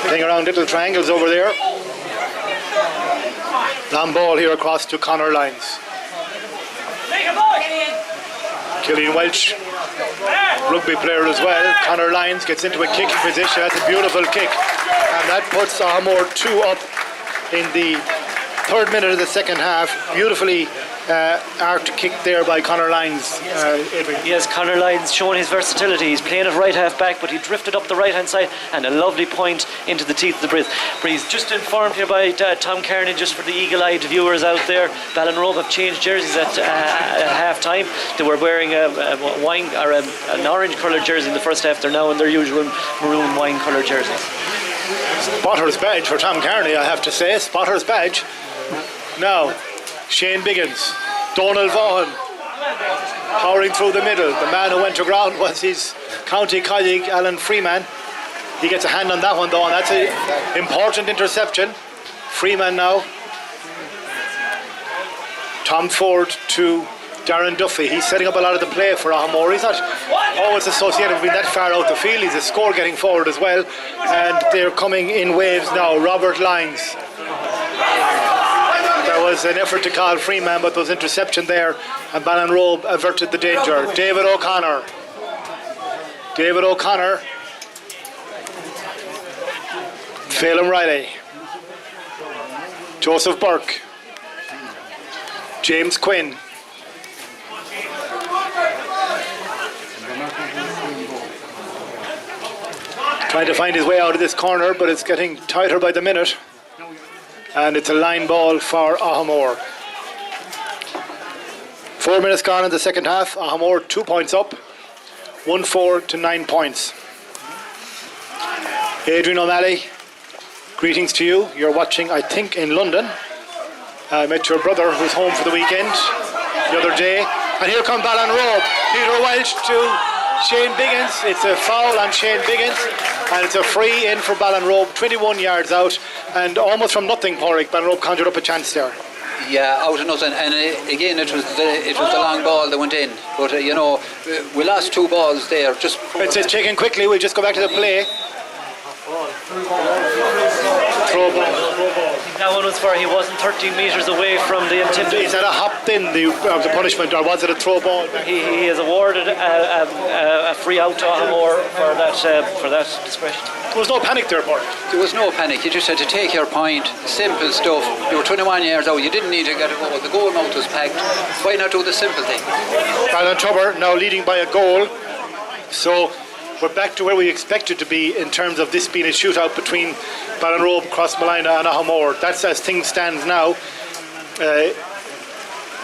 Playing around little triangles over there. Long ball here across to Conor Lyons. Killian Welch, rugby player as well. Conor Lyons gets into a kicking position. That's a beautiful kick. And that puts Aghamore 2 up in the 3rd minute of the second half. Beautifully arced kick there by Conor Lyons. Yes, Conor Lyons showing his versatility. He's playing at right half back, but he drifted up the right hand side and a lovely point into the teeth of the breeze. Just informed here by Tom Kearney, just for the eagle-eyed viewers out there, Ballinrobe have changed jerseys at half time. They were wearing an orange coloured jersey in the first half. They're now in their usual maroon wine coloured jerseys. Spotter's badge for Tom Kearney, I have to say. Spotter's badge. Now, Shane Biggins, Donald Vaughan, powering through the middle. The man who went to ground was his county colleague, Alan Freeman. He gets a hand on that one, though, and that's an important interception. Freeman now. Tom Ford to Darren Duffy. He's setting up a lot of the play for Aghamore. He's not always associated with being that far out the field. He's a score getting forward as well. And they're coming in waves now. Robert Lyons. There was an effort to call Freeman, but there was interception there, and Ballinrobe averted the danger. David O'Connor. Phelan Riley. Joseph Burke. James Quinn. Trying to find his way out of this corner, but it's getting tighter by the minute. And it's a line ball for Aghamore. 4 minutes gone in the second half. Aghamore 2 points up. 1-4 to 9 points. Adrian O'Malley, greetings to you. You're watching, I think, in London. I met your brother who's home for the weekend the other day. And here come Ballinrobe. Peter Welch to Shane Biggins. It's a foul on Shane Biggins. And it's a free in for Ballinrobe, 21 yards out, and almost from nothing, Pádraig, Ballinrobe conjured up a chance there. Yeah, out of nothing, and again it was the long ball that went in. But we lost 2 balls there. It's taken quickly. We'll just go back to the play. Throw ball. That one was for he wasn't 13 metres away from the intended. Is that a hop in the punishment, or was it a throw ball? He has awarded a free out to Aghamore for that discretion. There was no panic there, Paul. There was no panic. You just had to take your point. Simple stuff. You were 21 yards out. You didn't need to get a goal. The goal mouth was packed. Why not do the simple thing? Ballinrobe now leading by a goal. So we're back to where we expected to be in terms of this being a shootout between Ballinrobe, Crossmolina and Aghamore. That's as things stand now.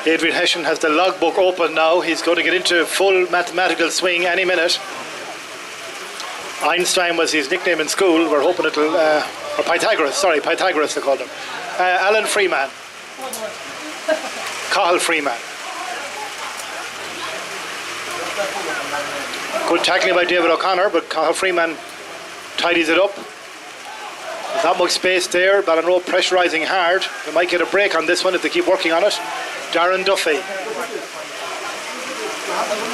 Adrian Hession has the logbook open now. He's going to get into full mathematical swing any minute. Einstein was his nickname in school. We're hoping it'll, or Pythagoras they called him. Alan Freeman. Cathal Freeman. Good tackling by David O'Connor, but Cathal Freeman tidies it up. There's not much space there. Ballinrobe pressurising hard. They might get a break on this one if they keep working on it. Darren Duffy.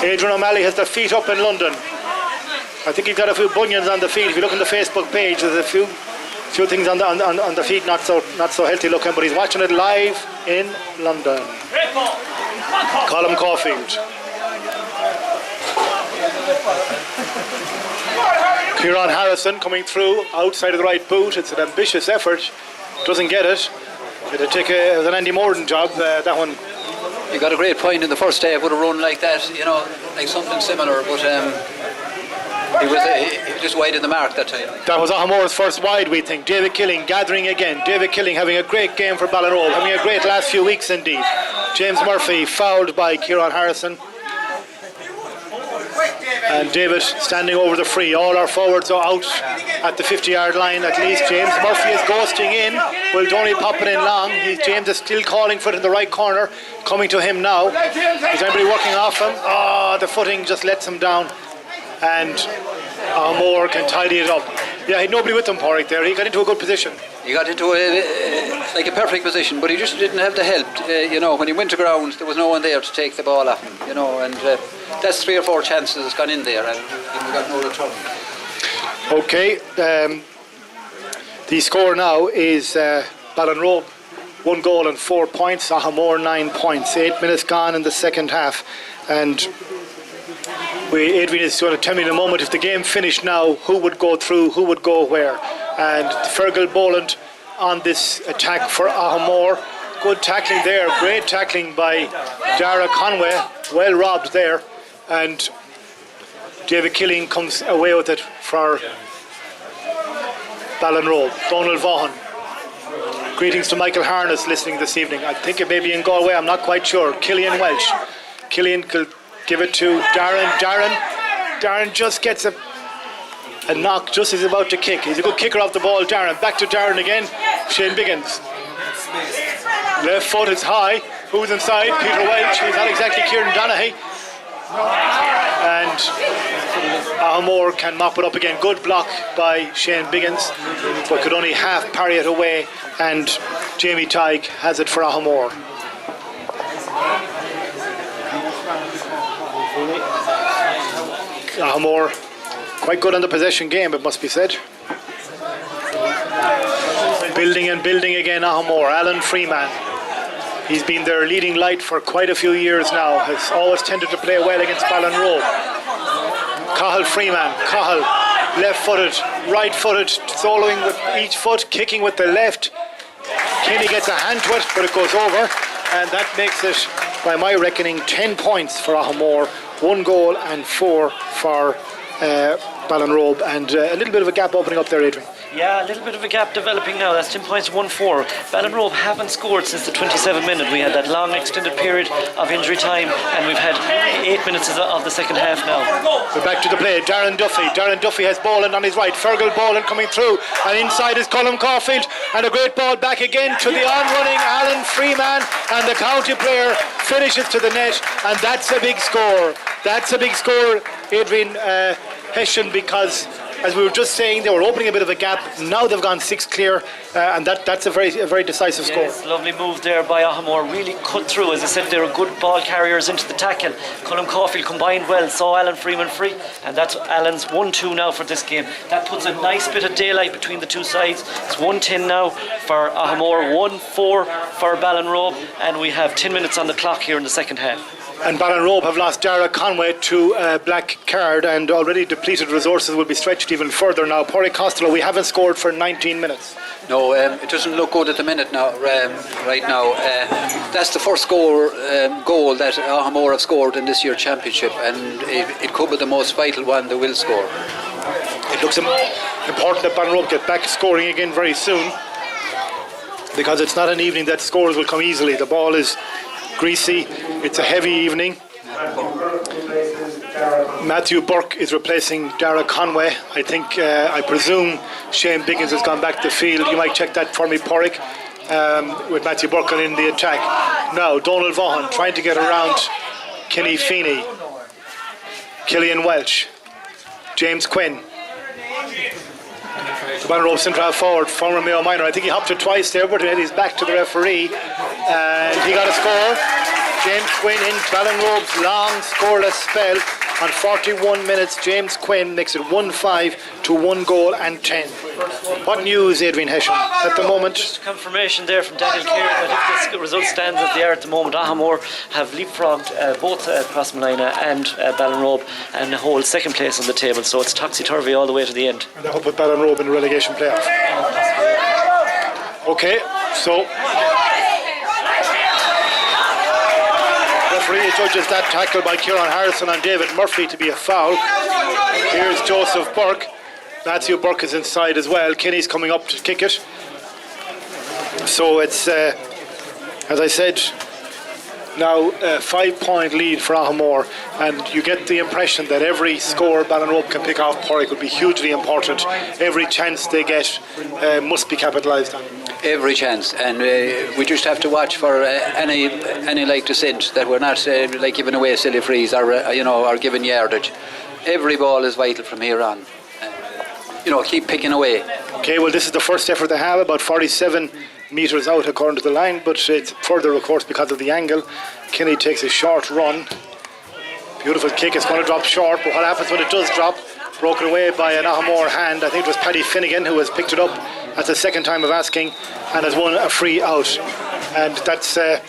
Adrian O'Malley has their feet up in London. I think he's got a few bunions on the feet. If you look on the Facebook page, there's a few things on the feet not so healthy looking, but he's watching it live in London. Colm Caulfield. Kieran Harrison coming through outside of the right boot. It's an ambitious effort. Doesn't get it. It was an Andy Morden job, that one. You got a great point in the first day. I would have run like that, like something similar, but he was just wide in the mark that time. That was Aghamore's first wide, we think. David Killing gathering again. David Killing having a great game for Ballinrobe, having a great last few weeks indeed. James Murphy fouled by Kieran Harrison. And David standing over the free. All our forwards are out at the 50-yard line at least. James Murphy is ghosting in. Will Donny pop it in long. James is still calling for it in the right corner. Coming to him now. Is anybody working off him? The footing just lets him down. And Aghamore can tidy it up. Yeah, he had nobody with him, Porrick, there. He got into a good position. He got into a perfect position, but he just didn't have the help. When he went to ground, there was no one there to take the ball off him. And that's 3 or 4 chances that's gone in there, and we got no return. Okay, the score now is Ballinrobe 1 goal and 4 points. Aghamore 9 points. 8 minutes gone in the second half, and Adrian is going to tell me in a moment if the game finished now, who would go through, who would go where. And Fergal Boland on this attack for Aghamore. Good tackling there, great tackling by Dara Conway, well robbed there. And David Killing comes away with it for Ballinrobe. Donald Vaughan. Greetings to Michael Harness listening this evening. I think it may be in Galway, I'm not quite sure. Killian Welsh. Killian could give it to Darren. Darren just gets a knock just as he's about to kick. He's a good kicker off the ball, Darren. Back to Darren again. Shane Biggins. Left foot is high. Who's inside? Peter Welch. He's not exactly Kieran Donaghy. And Aghamore can mop it up again. Good block by Shane Biggins, but could only half parry it away. And Jamie Tighe has it for Aghamore. Aghamore quite good on the possession game, it must be said. Building and building again, Aghamore. Alan Freeman. He's been their leading light for quite a few years now. Has always tended to play well against Ballinrobe. Cathal Freeman. Cathal, left-footed, right-footed, soloing with each foot, kicking with the left. Kenny gets a hand to it, but it goes over. And that makes it, by my reckoning, 10 points for Aghamore. 1 goal and 4 for Ballinrobe. And a little bit of a gap opening up there, Adrian. Yeah, a little bit of a gap developing now. That's 10 points, 1-4. Ballinrobe haven't scored since the 27th minute. We had that long extended period of injury time, and we've had 8 minutes of the second half now. We're back to the play. Darren Duffy. Darren Duffy has Boland on his right. Fergal Boland coming through, and inside is Colm Caulfield, and a great ball back again to the on-running Alan Freeman, and the county player finishes to the net, and that's a big score. That's a big score, Adrian Hessian, because as we were just saying, they were opening a bit of a gap. Now they've gone 6 clear, and that's a very decisive score. Yes, lovely move there by Aghamore. Really cut through. As I said, they were good ball carriers into the tackle. Colm Caulfield combined well, saw Alan Freeman free, and that's Alan's 1-2 now for this game. That puts a nice bit of daylight between the two sides. It's 1-10 now for Aghamore, 1-4 for Ballinrobe, and we have 10 minutes on the clock here in the second half. And Ballinrobe have lost Dara Conway to a black card, and already depleted resources will be stretched even further now. Porrick Costello, we haven't scored for 19 minutes. No, it doesn't look good at the minute now. Right now, that's the first goal that Aghamore have scored in this year's championship, and it could be the most vital one they will score. It looks important that Ballinrobe get back scoring again very soon, because it's not an evening that scores will come easily. The ball is greasy, it's a heavy evening. Matthew Burke is replacing Dara Conway. I presume Shane Biggins has gone back to the field. You might check that for me, Porrick, with Matthew Burke in the attack. Now, Donald Vaughan trying to get around Kenny Feeney, Killian Welch, James Quinn. The Ballinrobe centre half forward, former Mayo minor. I think he hopped it twice there, but he's back to the referee. And he got a score. James Quinn in Ballinrobe's long scoreless spell. On 41 minutes, James Quinn makes it 1-5 to 1 goal and 10. What news, Adrian Hesham, at the moment? Just confirmation there from Daniel Kerr that if this result stands as they are at the moment, Aghamore have leapfrogged both Crossmolina and Ballinrobe and hold second place on the table, so it's topsy-turvy all the way to the end. And I hope with Ballinrobe in the relegation playoff. Okay, so referee judges that tackle by Kieran Harrison on David Murphy to be a foul. Here's Joseph Burke. Matthew Burke is inside as well. Kenny's coming up to kick it. So it's, as I said, now a 5-point lead for Aghamore, and you get the impression that every score Ballinrobe can pick off Porrick would be hugely important. Every chance they get must be capitalised on. Every chance, and we just have to watch for any like dissent, that we're not like giving away silly frees or or giving yardage. Every ball is vital from here on. Keep picking away. Okay, well, this is the first effort they have, about 47 metres out according to the line, but it's further, of course, because of the angle. Kenny takes a short run. Beautiful kick. It's going to drop short, but what happens when it does drop? Broken away by an Aghamore hand. I think it was Paddy Finnegan who has picked it up. That's the second time of asking, and has won a free out. And that's a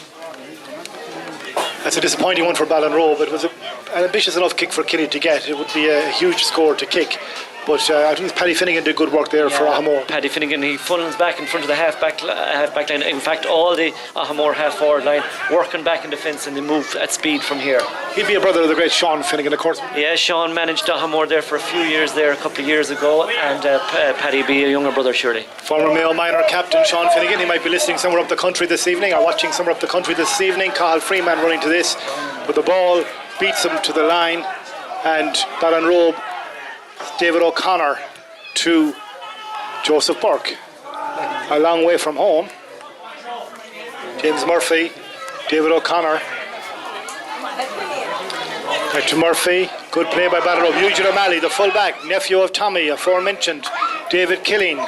disappointing one for Ballinrobe. It was an ambitious enough kick for Kenny to get. It would be a huge score to kick. But I think Paddy Finnegan did good work there for Aghamore. Paddy Finnegan, he funnels back in front of the half-back line. In fact, all the Aghamore half-forward line working back in defence, and they move at speed from here. He'd be a brother of the great Sean Finnegan, of course. Yeah, Sean managed Aghamore there for a few years there, a couple of years ago, and Paddy be a younger brother, surely. Former Mayo minor captain Sean Finnegan, he might be listening somewhere up the country this evening, or watching somewhere up the country this evening. Carl Freeman running to this, but the ball beats him to the line, and Ballinrobe, David O'Connor to Joseph Burke. A long way from home. James Murphy, David O'Connor. Back to Murphy. Good play by Ballinrobe. Eugene O'Malley, the full-back, nephew of Tommy, aforementioned David Killeen.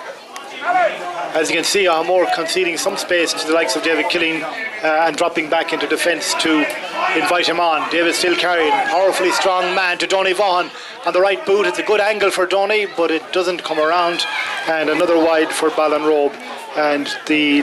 As you can see, Aghamore conceding some space to the likes of David Killeen and dropping back into defence to invite him on. David still carrying, powerfully strong man to Donny Vaughan on the right boot. It's a good angle for Donny, but it doesn't come around, and another wide for Ballinrobe. And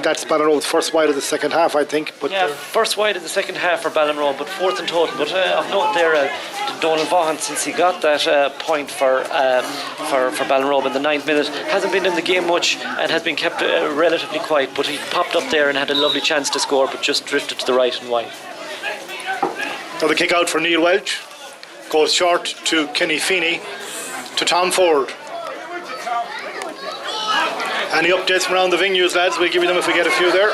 that's Ballinrobe's first wide of the second half, I think. But yeah, first wide of the second half for Ballinrobe, but fourth in total. But of note there, Donald Vaughan, since he got that point for Ballinrobe in the 9th minute, hasn't been in the game much and has been kept relatively quiet. But he popped up there and had a lovely chance to score, but just drifted to the right and wide. Now the kick out for Neil Welch goes short to Kenny Feeney to Tom Ford. Any updates from around the venues, lads? We'll give you them if we get a few there.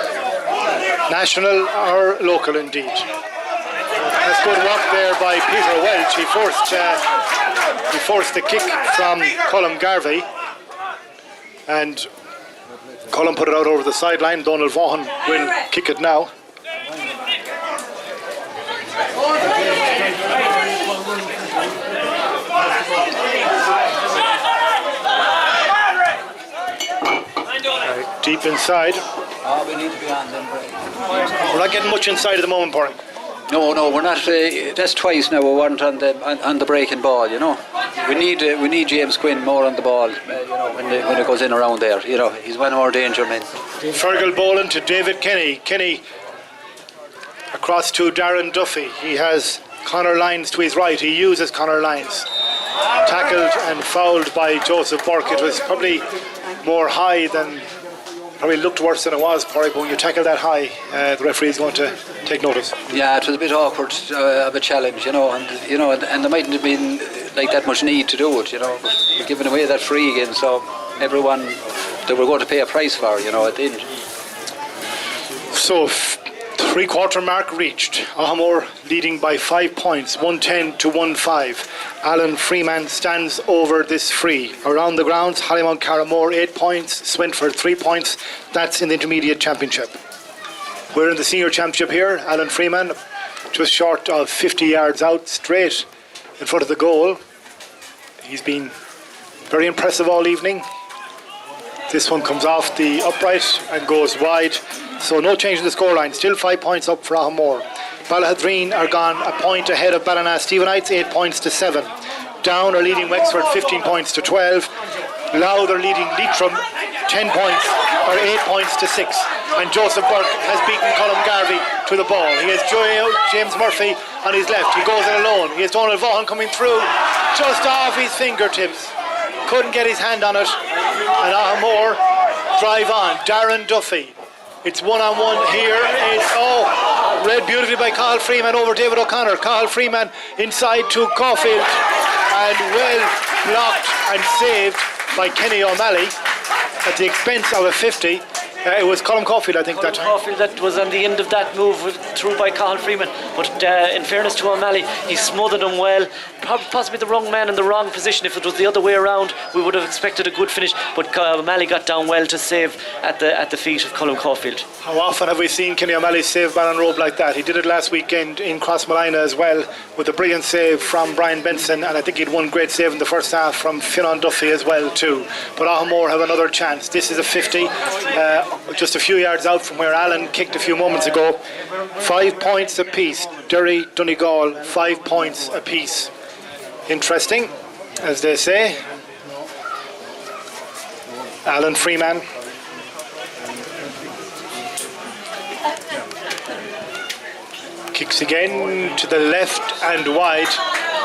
National or local, indeed. That's good work there by Peter Welch. He forced the kick from Colm Garvey, and Colm put it out over the sideline. Donald Vaughan will kick it now. Deep inside. We need to be on them. We're not getting much inside at the moment, Porrick. No, we're not. That's twice now we weren't on the breaking ball. We need James Quinn more on the ball. When it goes in around there. He's one of our danger men. Fergal Boland to David Kenny. Kenny across to Darren Duffy. He has Conor Lyons to his right. He uses Conor Lyons. Tackled and fouled by Joseph Burke. It was probably more high than. Probably looked worse than it was, Porrick, but when you tackle that high, the referee is going to take notice. Yeah, it was a bit awkward of a challenge, and there mightn't have been like that much need to do it, but we're giving away that free again, so everyone they were going to pay a price for, at the end. So Three-quarter mark reached. Aghamore leading by 5 points, 110 to 1-5. Alan Freeman stands over this free. Around the grounds, Hallymount Carramore 8 points, Swinford 3 points. That's in the intermediate championship. We're in the senior championship here. Alan Freeman just short of 50 yards out, straight in front of the goal. He's been very impressive all evening. This one comes off the upright and goes wide. So no change in the scoreline. Still 5 points up for Aghamore. Ballahadreen are gone a point ahead of Ballina Stephenites, 8 points to 7. Down are leading Wexford 15 points to 12. Louth are leading Leitrim 10 points or 8 points to 6. And Joseph Burke has beaten Colm Garvey to the ball. He has James Murphy on his left. He goes it alone. He has Donald Vaughan coming through just off his fingertips. Couldn't get his hand on it. And Aghamore drive on. Darren Duffy. It's one-on-one here. It's read beautifully by Cathal Freeman over David O'Connor. Cathal Freeman inside to Caulfield and well blocked and saved by Kenny O'Malley at the expense of a 50. It was Colm Caulfield, I think, that time. Caulfield, that was on the end of that move through by Cathal Freeman. But in fairness to O'Malley, he smothered him well. Possibly the wrong man in the wrong position. If it was the other way around, we would have expected a good finish. But O'Malley got down well to save at the feet of Colm Caulfield. How often have we seen Kenny O'Malley save Ballinrobe like that? He did it last weekend in Crossmolina as well, with a brilliant save from Brian Benson, and I think he'd one great save in the first half from Fionnán Duffy as well too. But Aghamore have another chance. This is a 50, just a few yards out from where Alan kicked a few moments ago. 5 points apiece. Derry, Donegal, 5 points apiece. Interesting, as they say. Alan Freeman. Kicks again to the left and wide.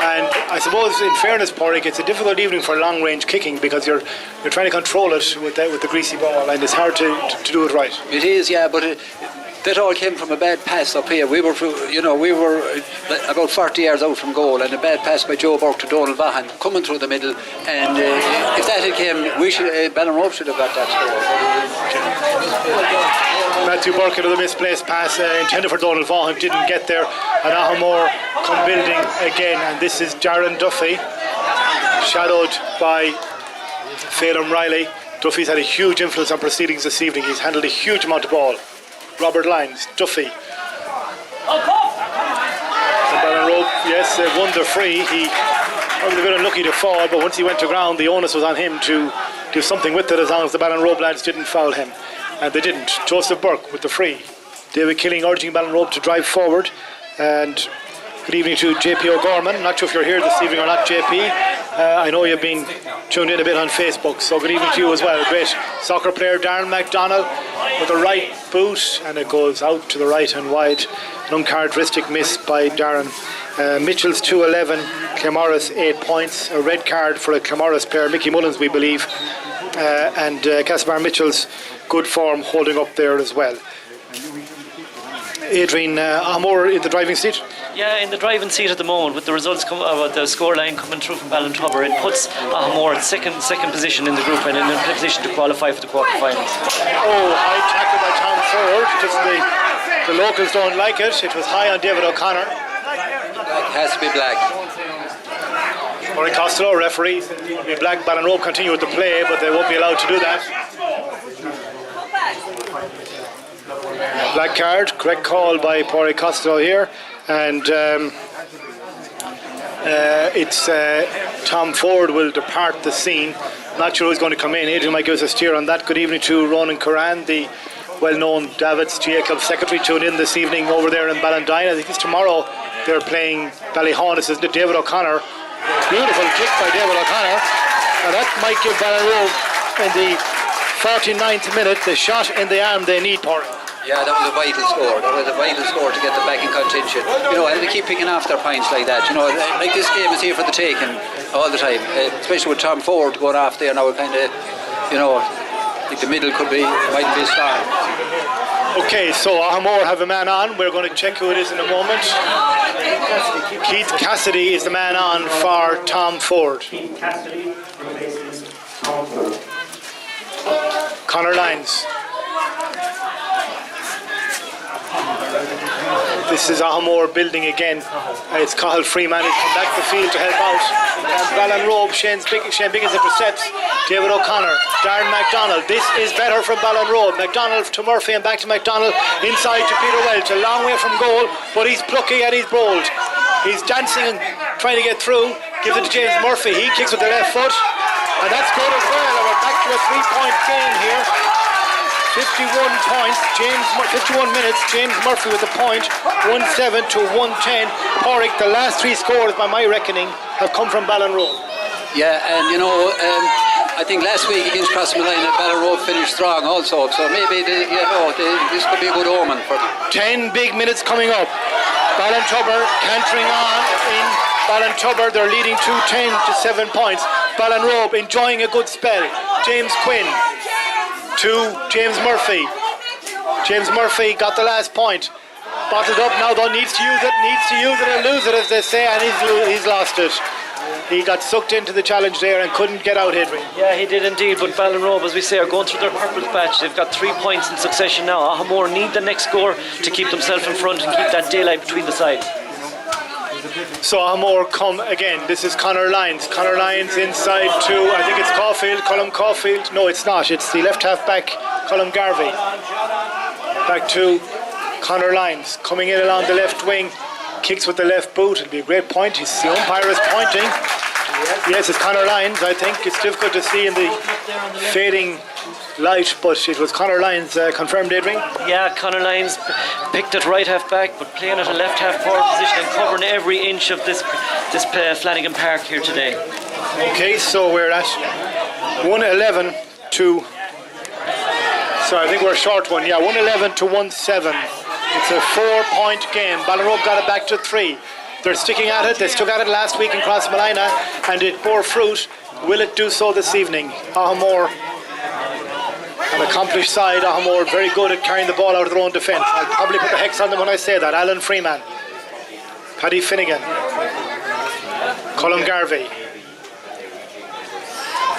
And I suppose, in fairness, Porrick, it's a difficult evening for long-range kicking because you're trying to control it with the greasy ball, and it's hard to do it right. It is, yeah, but that all came from a bad pass up here. We were about 40 yards out from goal, and a bad pass by Joe Burke to Donald Vaughan coming through the middle. And if that had came, Ballinrobe should have got that score. Matthew Burke into the misplaced pass intended for Donald Vaughan, didn't get there, and Aghamore come building again. And this is Darren Duffy, shadowed by Phelan Riley. Duffy's had a huge influence on proceedings this evening. He's handled a huge amount of ball. Robert Lyons, Duffy. Ballinrobe, yes, won the free. He was a bit unlucky to fall, but once he went to ground, the onus was on him to do something with it, as long as the Ballinrobe lads didn't foul him. And they didn't. Joseph Burke with the free. David Killing urging Ballinrobe to drive forward. And good evening to JP O'Gorman. Not sure if you're here this evening or not, JP. I know you've been tuned in a bit on Facebook, so good evening to you as well. Great soccer player Darren McDonnell with a right boot, and it goes out to the right and wide. An uncharacteristic miss by Darren. Mitchell's 2-11, Claremorris 8 points. A red card for a Claremorris player, Mickey Mullins, we believe. And Caspar Mitchell's good form holding up there as well. Adrian, Aghamore in the driving seat? Yeah, in the driving seat at the moment, with the results the scoreline coming through from Ballinrobe, it puts Aghamore in second position in the group and in a position to qualify for the quarterfinals. High tackle by Tom Ford. Just the locals don't like it. It was high on David O'Connor. It has to be black. Murray Costello, referee, said it will be black. Ballinrobe continue with the play, but they won't be allowed to do that. Black card, correct call by Murray Costello here, and it's Tom Ford will depart the scene. Not sure who's going to come in. Adrian might give us a steer on that. Good evening to Ronan Curran, the well-known Davids GA Club secretary, tuned in this evening over there in Ballandine. I think it's tomorrow they're playing Ballyhaunis, isn't it? David O'Connor. Beautiful kick by David O'Connor. Now that might give Ballinrobe in the 49th minute the shot in the arm they need for it. Yeah, that was a vital score. That was a vital score to get them back in contention. And they keep picking off their points like that. Like this game is here for the taking all the time, especially with Tom Ford going off there now. Kind of, like the middle might be strong. Okay, so Aghamore have a man on. We're going to check who it is in a moment. Keith Cassidy is the man on for Tom Ford. Keith Cassidy replaces Tom Ford. Connor Lyons. This is Aghamore building again. It's Cathal Freeman who's come back to the field to help out. And Ballinrobe, Shane Biggins intercepts. David O'Connor, Darren MacDonald. This is better from Ballinrobe. MacDonald to Murphy and back to MacDonald. Inside to Peter Welch. A long way from goal, but he's plucky and he's bold. He's dancing and trying to get through. Gives it to James Murphy. He kicks with the left foot. And that's good as well. And we're back to a 3-point game here. 51 points, 51 minutes, James Murphy with the point, 1-7 to 1-10. Porrick, the last 3 scores by my reckoning have come from Ballinrobe. Yeah, and I think last week against Crossmolina, Ballinrobe finished strong also, so maybe this could be a good omen for them. 10 big minutes coming up. Ballintubber cantering on in Ballintubber, they're leading 10 to 7 points. Ballinrobe enjoying a good spell. James Quinn to James Murphy. James Murphy got the last point. Bottled up now though, needs to use it and lose it as they say, and he's lost it. He got sucked into the challenge there and couldn't get out, Adrian. Yeah, he did indeed, but Ballinrobe, as we say, are going through their purple patch. They've got 3 points in succession now. Aghamore need the next score to keep themselves in front and keep that daylight between the sides. So Aghamore come again. This is Conor Lyons. Conor Lyons inside to, I think it's Colm Caulfield. No, it's not. It's the left half back, Colm Garvey. Back to Conor Lyons. Coming in along the left wing. Kicks with the left boot. It'll be a great point. The umpire is pointing. Yes, it's Conor Lyons, I think. It's difficult to see in the fading light, but it was Conor Lyons, confirmed, Adrian? Yeah, Conor Lyons picked at right half back, but playing at a left half forward position and covering every inch of this Flanagan Park here today. Okay, so we're at 111 to. So I think we're a short one. Yeah, 111 to 1-7. It's a 4-point game. Ballinrobe got it back to 3. They're sticking at it. They stuck at it last week in Crossmolina, and it bore fruit. Will it do so this evening? Aghamore, an accomplished side. Aghamore very good at carrying the ball out of their own defence. I'll probably put the hex on them when I say that. Alan Freeman, Paddy Finnegan, Colm Garvey.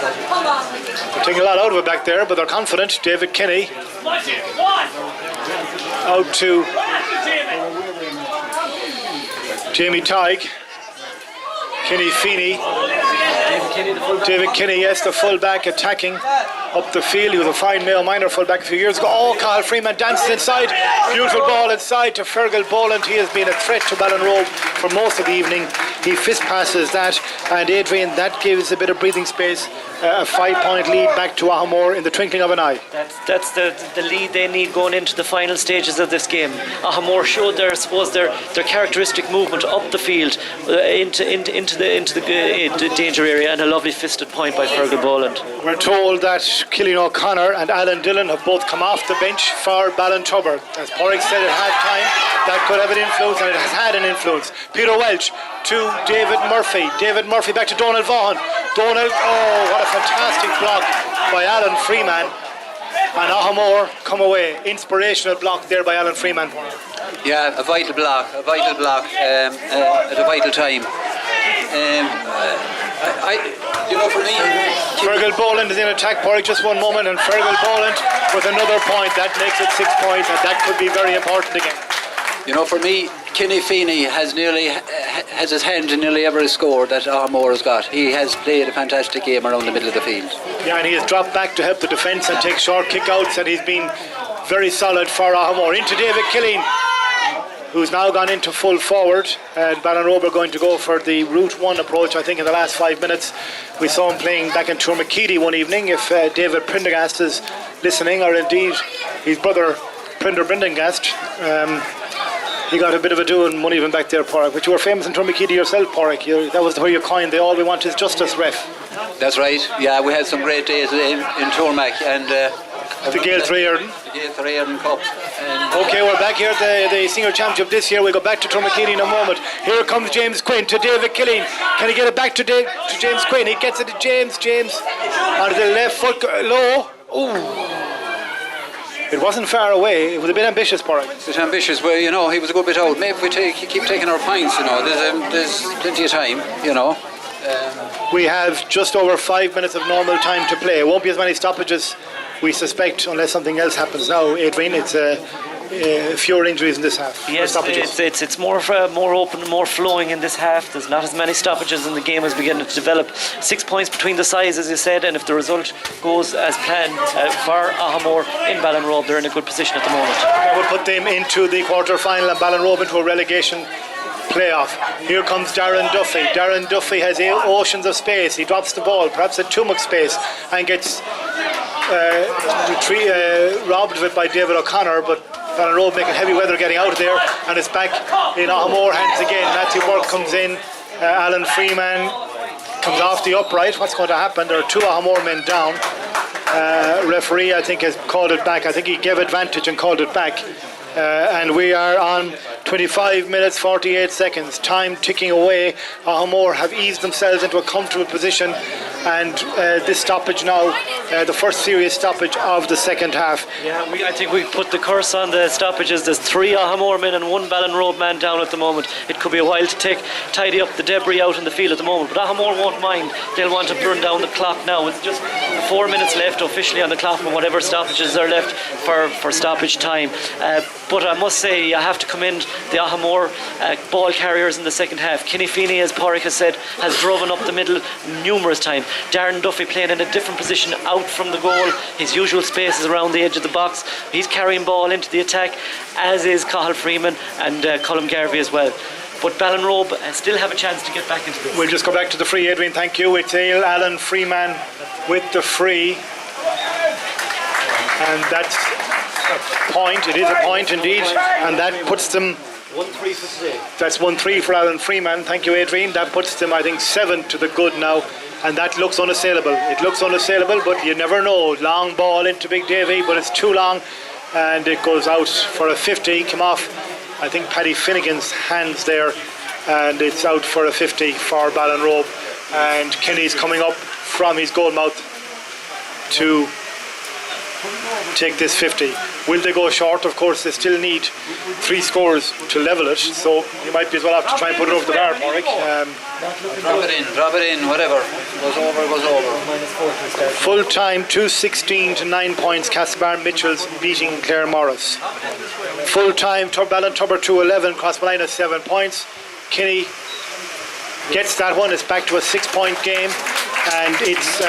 They're taking a lot out of it back there, but they're confident. David Kinney out to Jamie Tighe. Kenny Feeney. David Kinney, yes, the full-back attacking up the field. He was a fine Mayo Minor full-back a few years ago. Oh, Cathal Freeman dances inside. Beautiful ball inside to Fergal Boland. He has been a threat to Ballinrobe for most of the evening. He fist passes that, and Adrian, that gives a bit of breathing space. A 5-point lead back to Aghamore in the twinkling of an eye. That's the lead they need going into the final stages of this game. Aghamore showed their characteristic movement up the field into the danger area, and a lovely fisted point by Fergal Boland. We're told that Cillian O'Connor and Alan Dillon have both come off the bench for Ballintubber. As Porrick said at half-time, that could have an influence, and it has had an influence. Peter Welch to David Murphy. David Murphy back to Donald Vaughan. Donald, oh, what a fantastic block by Alan Freeman. And Aghamore come away. Inspirational block there by Alan Freeman. Yeah, a vital block at a vital time. For me, Fergal Boland is in attack. Porrick, just one moment, and Fergal Boland with another point. That makes it 6 points, and that could be very important again. For me, Kenny Feeney has his hand in nearly every score that Aghamore has got. He has played a fantastic game around the middle of the field. Yeah, and he has dropped back to help the defence and take short kick-outs, and he's been very solid for Aghamore. Into David Killeen, who's now gone into full forward, and Ballinrobe are going to go for the Route 1 approach. I think in the last 5 minutes we saw him playing back in Tourmakeedy one evening. If David Prendergast is listening, or indeed his brother Prendergast, he got a bit of a doing one even back there, Porrick. But you were famous in Tourmakeedy yourself, Porrick. That was where you coined the all we want is justice ref. That's right. Yeah, we had some great days in Tourmac, and the Gael Three-Earden. The Gael Three-Earden Cup. Okay, we're back here at the senior championship this year. We'll go back to Tourmakeedy in a moment. Here comes James Quinn to David Killeen. Can he get it back to James Quinn? He gets it to James onto the left foot low. Ooh. It wasn't far away. It was a bit ambitious, Porrick. A bit ambitious, but he was a good bit out. Maybe if we keep taking our points, there's plenty of time, We have just over 5 minutes of normal time to play. It won't be as many stoppages, we suspect, unless something else happens now, Adrian. It's fewer injuries in this half. Yes, it's more open, more flowing in this half. There's not as many stoppages in the game as beginning to develop. 6 points between the sides, as you said, and if the result goes as planned for Aghamore in Ballinrobe, they're in a good position at the moment. That will put them into the quarter-final and Ballinrobe into a relegation playoff. Here comes Darren Duffy. Darren Duffy has oceans of space. He drops the ball, perhaps at too much space, and gets robbed of it by David O'Connor, but Ballinrobe making heavy weather getting out of there, and it's back in Aghamore hands again. Matthew Burke comes in, Alan Freeman comes off the upright. What's going to happen? There are 2 Aghamore men down. Referee, I think, has called it back. I think he gave advantage and called it back. And we are on 25 minutes 48 seconds, time ticking away. Aghamore have eased themselves into a comfortable position, and this stoppage now, the first serious stoppage of the second half. Yeah, I think we put the curse on the stoppages. There's 3 Aghamore men and 1 Ballinrobe man down at the moment. It could be a while to tidy up the debris out in the field at the moment, but Aghamore won't mind. They'll want to burn down the clock now. It's just 4 minutes left officially on the clock, and whatever stoppages are left for stoppage time. But I must say, I have to commend the Aghamore ball carriers in the second half. Kenny Feeney, as Pádraig has said, has driven up the middle numerous times. Darren Duffy playing in a different position out from the goal. His usual space is around the edge of the box. He's carrying ball into the attack, as is Cathal Freeman and Colm Garvey as well. But Ballinrobe still have a chance to get back into this. We'll just go back to the free, Adrian, thank you. It's Alan Freeman with the free. And that's a point, it is a point indeed, and that puts them 1-3 for today. That's 1-3 for Alan Freeman. Thank you, Adrian. That puts them, I think, 7 to the good now, and that looks unassailable. It looks unassailable, but you never know. Long ball into Big Davy, but it's too long, and it goes out for a 50. Come off, I think, Paddy Finnegan's hands there, and it's out for a 50 for Ballinrobe. And Kenny's coming up from his goal mouth to take this 50. Will they go short? Of course, they still need 3 scores to level it, so you might be as well have to try and put it over the bar, Pádraig. Drop it in, whatever. Goes over. Full time 2:16 to 9 points. Castlebar Mitchells beating Clare Morris. Full time Ballintubber 2:11. Crossmolina 7 points. Kinney gets that one. It's back to a 6-point game, and it's.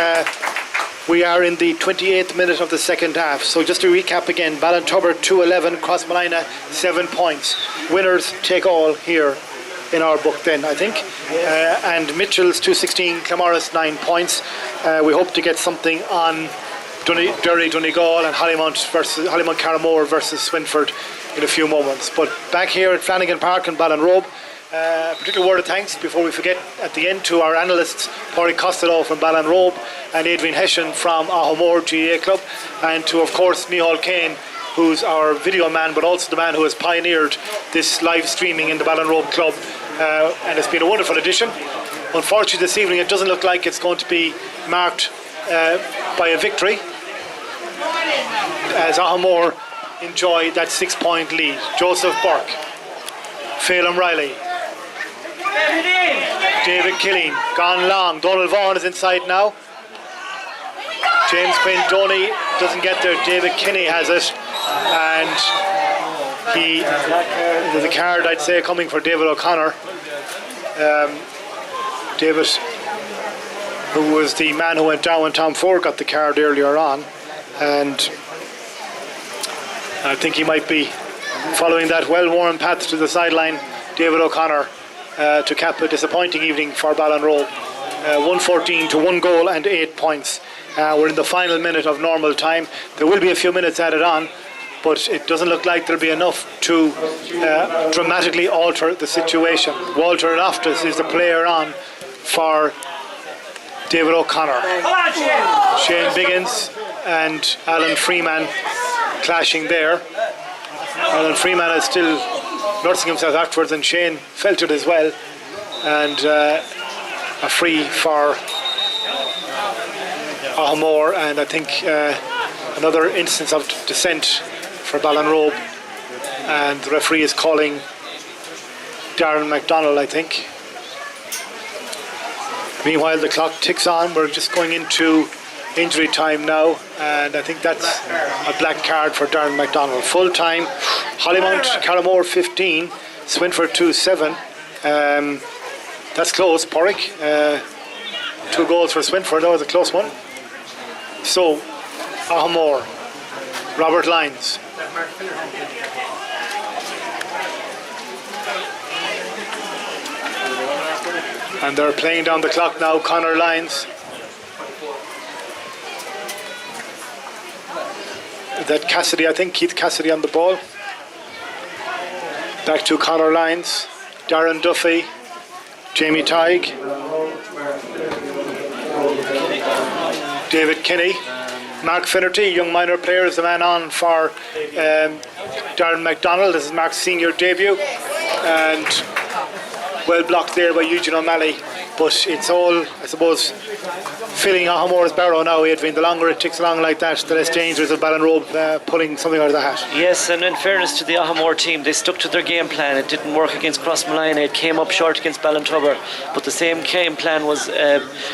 We are in the 28th minute of the second half. So just to recap again, Ballintubber 2:11, Crossmolina 7 points. Winners take all here in our book then, I think. And Mitchell's 2:16, Claremorris 9 points. We hope to get something on Derry Donegal and Hollymount Carramore versus Swinford in a few moments. But back here at Flanagan Park in Ballinrobe, particular word of thanks before we forget at the end to our analysts Pádraig Costello from Ballinrobe and Adrian Hession from Aghamore GAA Club, and to of course Micheál Kane, who's our video man but also the man who has pioneered this live streaming in the Ballinrobe Club, and it's been a wonderful edition. Unfortunately this evening it doesn't look like it's going to be marked by a victory, as Aghamore enjoy that 6-point lead. Joseph Burke, Phelan Riley, David Killeen, gone long. Donald Vaughan is inside now. James Quinn Doney doesn't get there. David Kinney has it, and there's a card, I'd say, coming for David O'Connor. David, who was the man who went down when Tom Ford got the card earlier on, and I think he might be following that well-worn path to the sideline. David O'Connor to cap a disappointing evening for Ballinrobe. 114 to 1 goal and 8 points. We're in the final minute of normal time. There will be a few minutes added on, but it doesn't look like there'll be enough to dramatically alter the situation. Walter Loftus is the player on for David O'Connor. Shane Biggins and Alan Freeman clashing there. Alan Freeman is still nursing himself afterwards, and Shane felt it as well, and a free for Aghamore, and I think another instance of dissent for Ballinrobe, and the referee is calling Darren MacDonald, I think. Meanwhile the clock ticks on. We're just going into injury time now, and I think that's a black card for Darren McDonald. Full time, Hollymount, Aghamore 15, Swinford 2-7. That's close, Porrick. 2 goals for Swinford, that was a close one. So, Aghamore, Robert Lyons. And they're playing down the clock now, Conor Lyons. That Cassidy, I think, Keith Cassidy on the ball. Back to Conor Lyons, Darren Duffy, Jamie Tighe, David Kinney, Mark Finnerty, young minor player, is the man on for Darren McDonald. This is Mark's senior debut, and well blocked there by Eugene O'Malley. But it's all, I suppose, filling Aghamore's barrow now, Adrian. The longer it ticks along like that, the less dangerous of Ballinrobe pulling something out of the hat. Yes, and in fairness to the Aghamore team, they stuck to their game plan. It didn't work against Crossmolina. It came up short against Ballintubber. But the same game plan was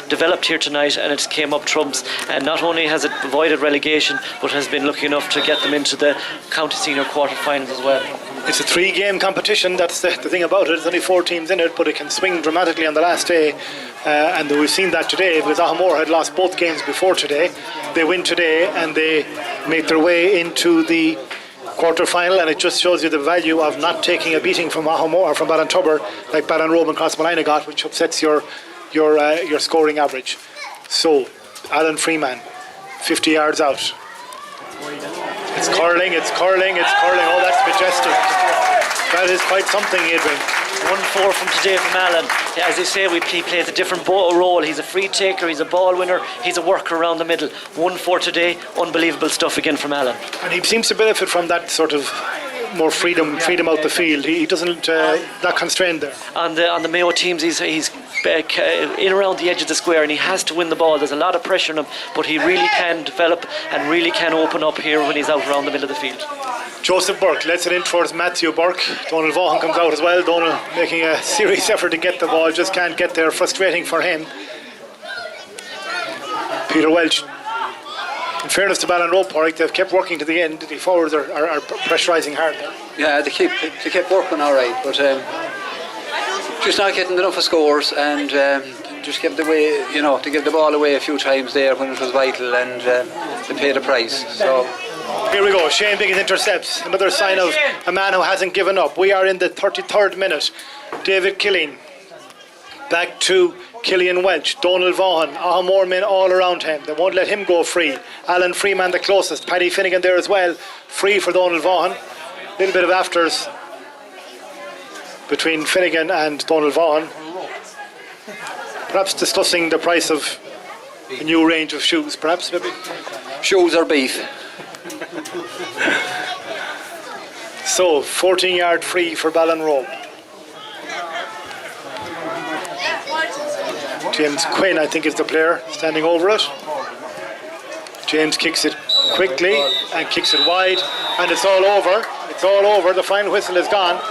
developed here tonight, and it came up trumps. And not only has it avoided relegation, but has been lucky enough to get them into the county senior quarter-finals as well. It's a 3-game competition. That's the thing about it. There's only 4 teams in it, but it can swing dramatically on the last day. And we've seen that today, because Aghamore had lost both games before today. They win today and they make their way into the quarter-final, and it just shows you the value of not taking a beating from Aghamore or from Ballintubber like Ballinrobe and Crossmolina got, which upsets your scoring average. So Alan Freeman, 50 yards out. It's curling. Oh, that's majestic. That is quite something, Adrian. 1-4 from today from Alan. As you say, he plays a different role. He's a free taker, he's a ball winner, he's a worker around the middle. 1-4 today, unbelievable stuff again from Alan. And he seems to benefit from that sort of more freedom out the field. He doesn't that constrained there. On the Mayo teams, he's in around the edge of the square, and he has to win the ball. There's a lot of pressure on him, but he really can develop and really can open up here when he's out around the middle of the field. Joseph Burke lets it in towards Matthew Burke. Donald Vaughan comes out as well. Donald making a serious effort to get the ball, just can't get there. Frustrating for him. Peter Welch. In fairness to Ballinrobe, Porrick, they've kept working to the end. The forwards are pressurising hard there. Yeah, they kept working all right, but just not getting enough of scores, and just give to give the ball away a few times there when it was vital, and they paid a price. So. Here we go, Shane Biggins intercepts. Another sign of a man who hasn't given up. We are in the 33rd minute. David Killeen. Back to Killian Welch. Donald Vaughan. Aghamore men all around him. They won't let him go free. Alan Freeman the closest. Paddy Finnegan there as well. Free for Donald Vaughan. A little bit of afters between Finnegan and Donald Vaughan. Perhaps discussing the price of a new range of shoes, perhaps, maybe. Shoes or beef. So 14-yard free for Ballinrobe. James Quinn, I think, is the player standing over it. James kicks it quickly and kicks it wide, and it's all over. It's all over. The final whistle is gone.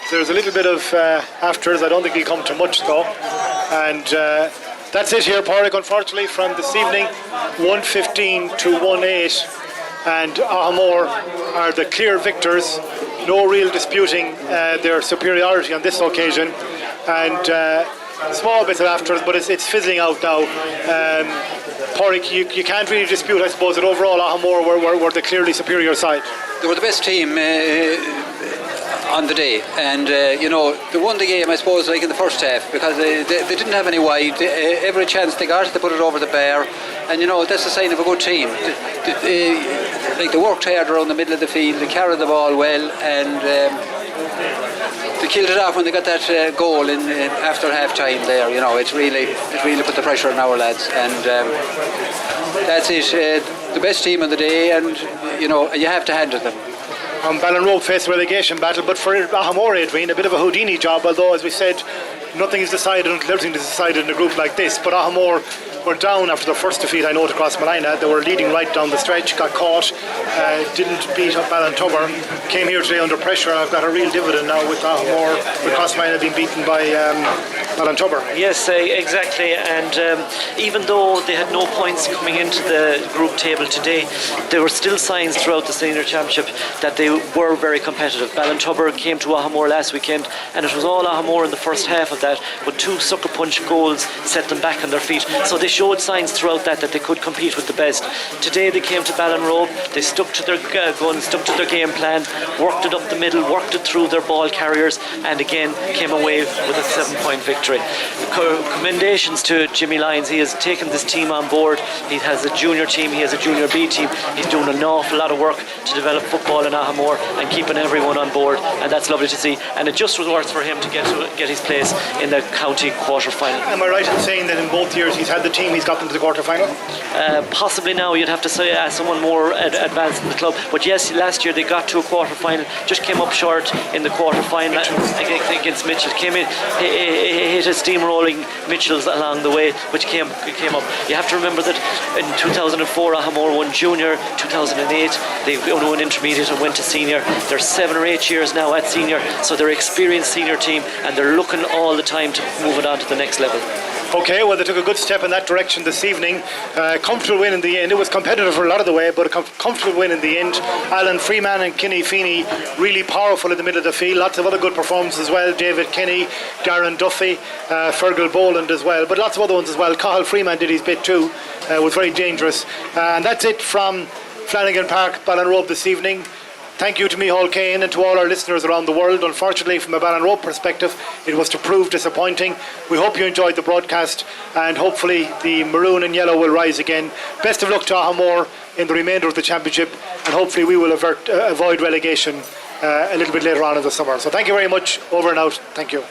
So there's a little bit of afters. I don't think he'll come to much though. And that's it here, Porrick, unfortunately, from this evening. 115 to 1-8. And Aghamore are the clear victors. No real disputing their superiority on this occasion. And small bits of afters, but it's fizzling out now. Porrick, you can't really dispute, I suppose, that overall Aghamore were the clearly superior side. They were the best team on the day, and they won the game, I suppose, like in the first half, because they didn't have any wide. Every chance they got, they put it over the bar, and that's a sign of a good team. They worked hard around the middle of the field, they carried the ball well, and they killed it off when they got that goal in after half time there. It really put the pressure on our lads, and that's it. The best team of the day, and you have to hand it them. Ballinrobe faced a relegation battle, but for Aghamore, Adrian, a bit of a Houdini job, although, as we said, nothing is decided until everything is decided in a group like this. But Aghamore were down after the first defeat, I know, to Crossmolina. They were leading right down the stretch, got caught, didn't beat up Ballinrobe, came here today under pressure. I've got a real dividend now with Aghamore, with Crossmolina being beaten by Ballinrobe. Yes, exactly. And even though they had no points coming into the group table today, there were still signs throughout the senior championship that they were very competitive. Ballinrobe came to Aghamore last weekend, and it was all Aghamore in the first half of that, but 2 sucker punch goals set them back on their feet. So they showed signs throughout that they could compete with the best. Today they came to Ballinrobe, they stuck to their guns, stuck to their game plan, worked it up the middle, worked it through their ball carriers, and again came away with a 7-point victory. Commendations to Jimmy Lyons. He has taken this team on board. He has a junior team, he has a junior B team. He's doing an awful lot of work to develop football in Aghamore and keeping everyone on board, and that's lovely to see. And it just was worth for him to get his place in the county quarter final. Am I right in saying that in both years he's had the team, he's got them to the quarter final? Possibly now, you'd have to say someone more advanced in the club. But yes, last year they got to a quarter final, just came up short in the quarter final against Mitchell. Came in, hit a steamrolling Mitchells along the way, which came up. You have to remember that in 2004 Aghamore won junior, 2008 they won intermediate and went to senior. They're 7 or 8 years now at senior, so they're experienced senior team, and they're looking all the time to move it on to the next level. Okay, well, they took a good step in that direction this evening. Comfortable win in the end. It was competitive for a lot of the way, but a comfortable win in the end. Alan Freeman and Kenny Feeney really powerful in the middle of the field. Lots of other good performances as well. David Kenny, Darren Duffy, Fergal Boland as well, but lots of other ones as well. Cathal Freeman did his bit too. Was very dangerous. And that's it from Flanagan Park, Ballinrobe this evening. Thank you to Micheál Kane and to all our listeners around the world. Unfortunately, from a Ballinrobe perspective, it was to prove disappointing. We hope you enjoyed the broadcast, and hopefully the maroon and yellow will rise again. Best of luck to Aghamore in the remainder of the championship, and hopefully we will avoid relegation a little bit later on in the summer. So thank you very much. Over and out. Thank you.